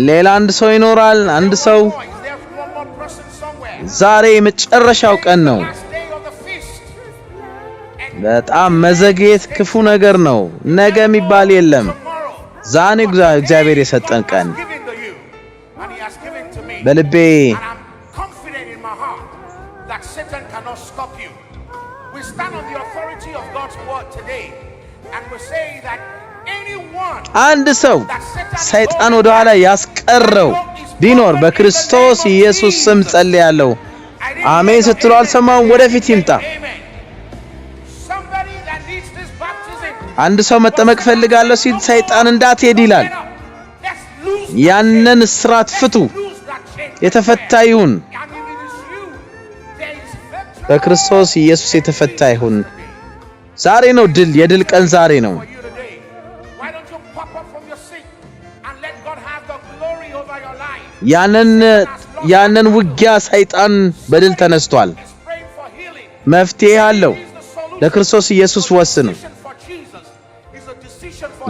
Speaker 1: ሌላ አንድ ሰው ይኖራል? አንድ ሰው ዛሬ የመጨረሻው ቀን ነው። በጣም መዘግየት ክፉ ነገር ነው። ነገ የሚባል የለም። ዛሬ እግዚአብሔር የሰጠን ቀን በልቤ አንድ ሰው ሰይጣን ወደ ኋላ ያስቀረው ቢኖር በክርስቶስ ኢየሱስ ስም ጸልያለሁ። አሜን ስትሉ አልሰማውም። ወደፊት ይምጣ። አንድ ሰው መጠመቅ ፈልጋለሁ ሲል ሰይጣን እንዳትሄድ ይላል። ያንን እስራት ፍቱ። የተፈታ ይሁን። በክርስቶስ ኢየሱስ የተፈታ ይሁን። ዛሬ ነው ድል። የድል ቀን ዛሬ ነው። ያንን ውጊያ ሰይጣን በድል ተነስቷል። መፍትሄ አለው። ለክርስቶስ ኢየሱስ ወስኑ።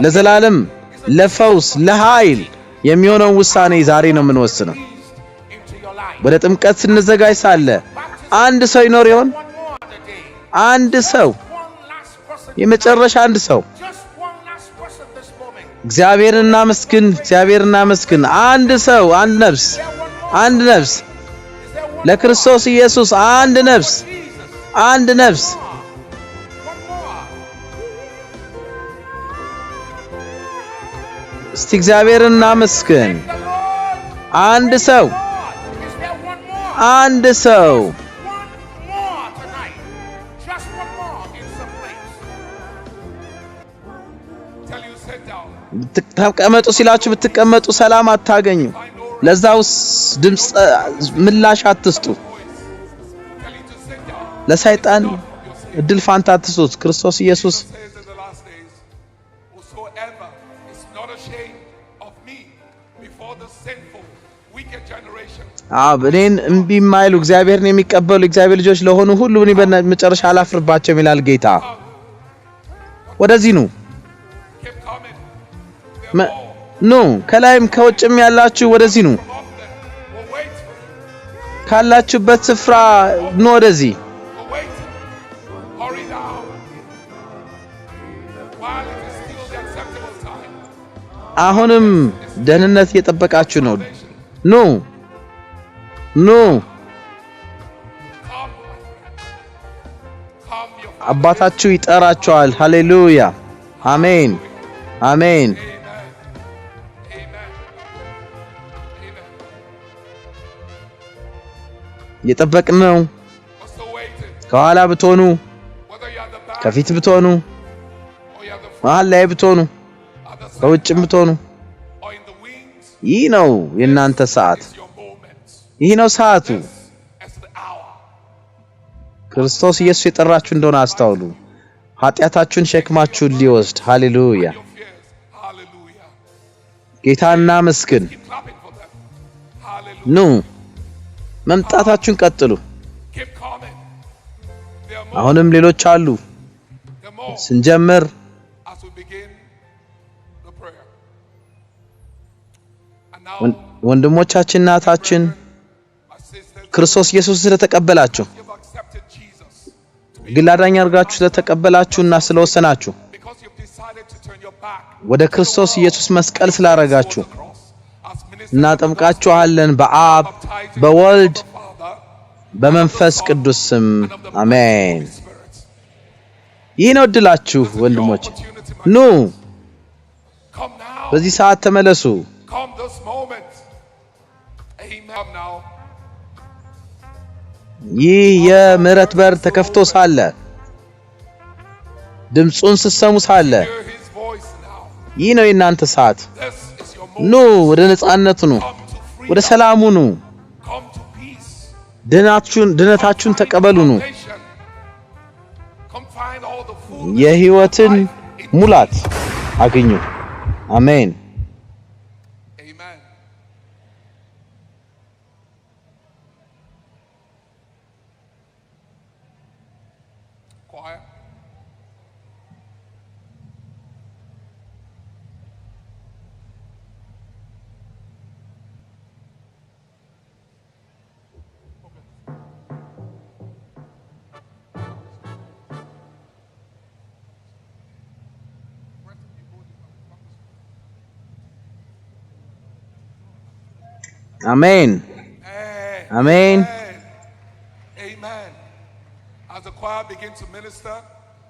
Speaker 1: ለዘላለም ለፈውስ ለኃይል የሚሆነው ውሳኔ ዛሬ ነው የምንወስነው። ወደ ጥምቀት ስንዘጋጅ ሳለ አንድ ሰው ይኖር ይሆን? አንድ ሰው፣ የመጨረሻ አንድ ሰው። እግዚአብሔርን እናመስግን። አንድ ሰው፣ አንድ ነፍስ ለክርስቶስ ኢየሱስ፣ አንድ ነፍስ። እስቲ እግዚአብሔርን እናመስግን። አንድ ሰው ተቀመጡ ሲላችሁ ብትቀመጡ ሰላም አታገኙ። ለዛውስ ድምጽ ምላሽ አትስጡ። ለሰይጣን እድል ፋንታ አትስጡት። ክርስቶስ ኢየሱስ እኔን እምቢ የማይሉ እግዚአብሔርን የሚቀበሉ እግዚአብሔር ልጆች ለሆኑ ሁሉ እኔ በመጨረሻ አላፍርባቸውም ይላል ጌታ። ወደዚህ ኑ ከላይም ከውጭም ያላችሁ ወደዚህ ኑ። ካላችሁበት ስፍራ ኑ ወደዚህ።
Speaker 3: But wait. Hurry down. While it is still the acceptable time.
Speaker 1: አሁንም ደህንነት እየጠበቃችሁ ነው። ኑ ኑ።
Speaker 3: Come, my friend. Come, your father.
Speaker 1: አባታችሁ ይጠራችኋል። ሃሌሉያ አሜን አሜን።
Speaker 3: Amen. Amen. Amen.
Speaker 1: እየጠበቅን ነው።
Speaker 3: We're still waiting.
Speaker 1: ከኋላ ብትሆኑ፣
Speaker 3: Whether you're at the back
Speaker 1: ከፊት ብትሆኑ፣
Speaker 3: or you're at the front,
Speaker 1: መሃል ላይ ብትሆኑ፣
Speaker 3: at the
Speaker 1: ከውጭም
Speaker 3: center,
Speaker 1: ብትሆኑ
Speaker 3: or in the wings,
Speaker 1: ይህ ነው የእናንተ ሰዓት።
Speaker 3: it's your moment.
Speaker 1: ይህ ነው ሰዓቱ።
Speaker 3: This is the hour.
Speaker 1: ክርስቶስ ኢየሱስ የጠራችሁ እንደሆነ አስተውሉ። ኃጢአታችሁን ሸክማችሁን ሊወስድ። ሃሌሉያ
Speaker 3: Your fears. Hallelujah.
Speaker 1: ጌታና መስግን።
Speaker 3: Keep clapping for them. Hallelujah.
Speaker 1: ኑ መምጣታችሁን ቀጥሉ።
Speaker 3: Keep coming. There are more.
Speaker 1: አሁንም ሌሎች አሉ።
Speaker 3: There are more.
Speaker 1: ስንጀምር
Speaker 3: As we begin the prayer. And now,
Speaker 1: ወንድሞቻችን እናታችን
Speaker 3: my sisters,
Speaker 1: ክርስቶስ ኢየሱስ ስለተቀበላችሁ
Speaker 3: you've accepted Jesus
Speaker 1: ግል አዳኝ አድርጋችሁ ስለተቀበላችሁና ስለወሰናችሁ
Speaker 3: because you've decided to turn your back
Speaker 1: ወደ ክርስቶስ ኢየሱስ መስቀል ስላረጋችሁ
Speaker 3: to the cross. As ministers,
Speaker 1: እናጠምቃችኋለን በአብ በወልድ
Speaker 3: Father,
Speaker 1: በመንፈስ ቅዱስ ስም አሜን።
Speaker 3: Spirit.
Speaker 1: ይህ ነው እድላችሁ ወንድሞች። ኑ
Speaker 3: Come now.
Speaker 1: በዚህ ሰዓት ተመለሱ።
Speaker 3: Come this moment. Amen. Come now.
Speaker 1: ይህ የምህረት በር ተከፍቶ ሳለ ድምፁን ስትሰሙ ሳለ
Speaker 3: Hear his voice now.
Speaker 1: ይህ ነው የእናንተ ሰዓት።
Speaker 3: This is your
Speaker 1: ኑ
Speaker 3: moment.
Speaker 1: ወደ ነጻነቱ ኑ፣
Speaker 3: Come to
Speaker 1: ወደ
Speaker 3: freedom.
Speaker 1: ሰላሙ ኑ፣
Speaker 3: Come to peace.
Speaker 1: ድነታችሁን ተቀበሉ ኑ።
Speaker 3: Salvation. Come find all the food.
Speaker 1: የህይወትን ሙላት አግኙ። አሜን።
Speaker 3: Amen. Choir.
Speaker 1: አሜን
Speaker 3: Amen.
Speaker 1: አሜን።
Speaker 3: Amen. As the choir begins to minister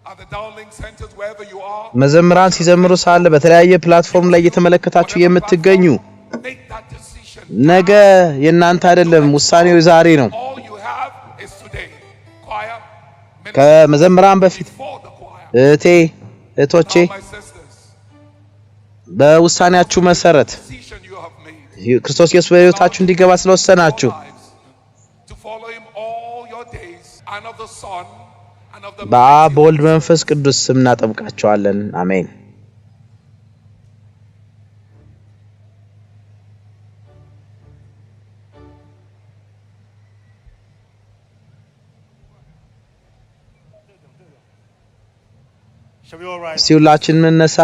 Speaker 3: at the downlink centers, wherever you are,
Speaker 1: መዘምራን ሲዘምሩ ሳለ በተለያየ ፕላትፎርም ላይ እየተመለከታችሁ የምትገኙ
Speaker 3: make that decision.
Speaker 1: ነገ የእናንተ አይደለም፣ ውሳኔው ዛሬ ነው።
Speaker 3: All you have is today. Choir, minister
Speaker 1: ከመዘምራን በፊት
Speaker 3: before the choir.
Speaker 1: እህቴ እህቶቼ
Speaker 3: Now, my sisters,
Speaker 1: በውሳኔያችሁ መሰረት
Speaker 3: decision you have made.
Speaker 1: ክርስቶስ ኢየሱስ በሕይወታችሁ እንዲገባ ስለወሰናችሁ
Speaker 3: Lives to follow him all your days, and of the Son, and of the
Speaker 1: በአብ በወልድ መንፈስ ቅዱስ ስም እናጠምቃችኋለን። አሜን።
Speaker 4: Shall we all rise?
Speaker 1: እስቲ ሁላችን እንነሳ።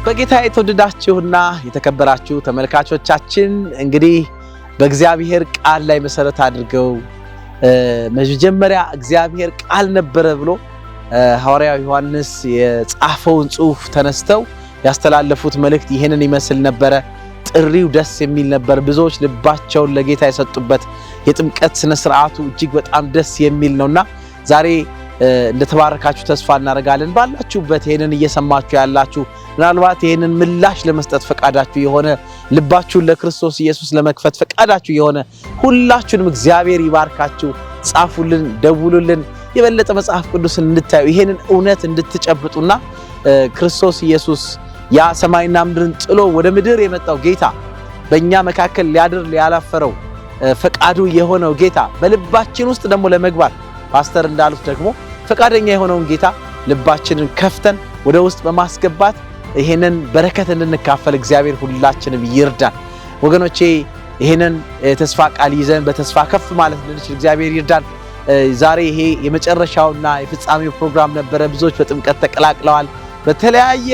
Speaker 1: በጌታ የተወደዳችሁና የተከበራችሁ ተመልካቾቻችን እንግዲህ በእግዚአብሔር ቃል ላይ መሰረት አድርገው መጀመሪያ እግዚአብሔር ቃል ነበረ ብሎ ሐዋርያው ዮሐንስ የጻፈውን ጽሑፍ ተነስተው ያስተላለፉት መልእክት ይሄንን ይመስል ነበረ። ጥሪው ደስ የሚል ነበር። ብዙዎች ልባቸውን ለጌታ የሰጡበት የጥምቀት ስነ ስርዓቱ እጅግ በጣም ደስ የሚል ነውና ዛሬ እንደተባረካችሁ ተስፋ እናደርጋለን። ባላችሁበት ይሄንን እየሰማችሁ ያላችሁ ምናልባት ይሄንን ምላሽ ለመስጠት ፈቃዳችሁ የሆነ ልባችሁን ለክርስቶስ ኢየሱስ ለመክፈት ፈቃዳችሁ የሆነ ሁላችሁንም እግዚአብሔር ይባርካችሁ። ጻፉልን፣ ደውሉልን። የበለጠ መጽሐፍ ቅዱስን እንድታዩ ይሄንን እውነት እንድትጨብጡና ክርስቶስ ኢየሱስ ያ ሰማይና ምድርን ጥሎ ወደ ምድር የመጣው ጌታ በእኛ መካከል ሊያድር ሊያላፈረው ፈቃዱ የሆነው ጌታ በልባችን ውስጥ ደግሞ ለመግባት ፓስተር እንዳሉት ደግሞ ፈቃደኛ የሆነውን ጌታ ልባችንን ከፍተን ወደ ውስጥ በማስገባት ይሄንን በረከት እንድንካፈል እግዚአብሔር ሁላችንም ይርዳን። ወገኖቼ ይሄንን ተስፋ ቃል ይዘን በተስፋ ከፍ ማለት እንድንችል እግዚአብሔር ይርዳን። ዛሬ ይሄ የመጨረሻውና የፍጻሜው ፕሮግራም ነበረ። ብዙዎች በጥምቀት ተቀላቅለዋል። በተለያየ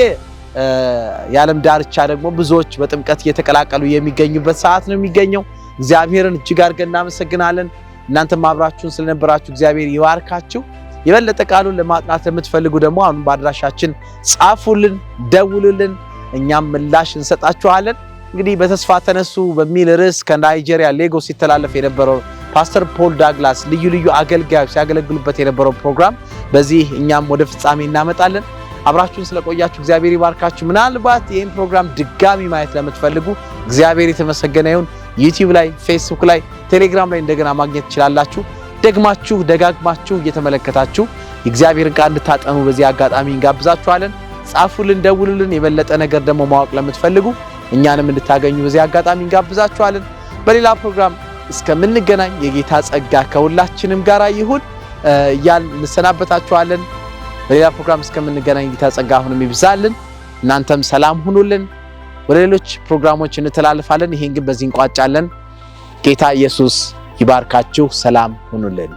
Speaker 1: የዓለም ዳርቻ ደግሞ ብዙዎች በጥምቀት እየተቀላቀሉ የሚገኙበት ሰዓት ነው የሚገኘው። እግዚአብሔርን እጅግ አድርገን እናመሰግናለን። እናንተም አብራችሁን ስለነበራችሁ እግዚአብሔር ይባርካችሁ። የበለጠ ቃሉን ለማጥናት የምትፈልጉ ደግሞ አሁን በአድራሻችን ጻፉልን፣ ደውሉልን፣ እኛም ምላሽ እንሰጣችኋለን። እንግዲህ በተስፋ ተነሱ በሚል ርዕስ ከናይጄሪያ ሌጎስ ሲተላለፍ የነበረው ፓስተር ፖል ዳግላስ ልዩ ልዩ አገልጋዮች ሲያገለግሉበት የነበረው ፕሮግራም በዚህ እኛም ወደ ፍጻሜ እናመጣለን። አብራችሁን ስለቆያችሁ እግዚአብሔር ይባርካችሁ። ምናልባት ይህን ፕሮግራም ድጋሚ ማየት ለምትፈልጉ እግዚአብሔር የተመሰገነ ይሁን። ዩቲዩብ ላይ፣ ፌስቡክ ላይ፣ ቴሌግራም ላይ እንደገና ማግኘት ትችላላችሁ። ደግማችሁ ደጋግማችሁ እየተመለከታችሁ እግዚአብሔርን ቃል እንድታጠኑ በዚህ አጋጣሚ እንጋብዛችኋለን። ጻፉልን፣ ደውሉልን። የበለጠ ነገር ደግሞ ማወቅ ለምትፈልጉ እኛንም እንድታገኙ በዚህ አጋጣሚ እንጋብዛችኋለን። በሌላ ፕሮግራም እስከምንገናኝ የጌታ ጸጋ ከሁላችንም ጋር ይሁን እያልን እንሰናበታችኋለን። በሌላ ፕሮግራም እስከምንገናኝ ጌታ ጸጋ አሁንም ይብዛልን። እናንተም ሰላም ሁኑልን። ወደ ሌሎች ፕሮግራሞች እንተላለፋለን። ይሄን ግን በዚህ እንቋጫለን። ጌታ ኢየሱስ ይባርካችሁ። ሰላም ሁኑልን።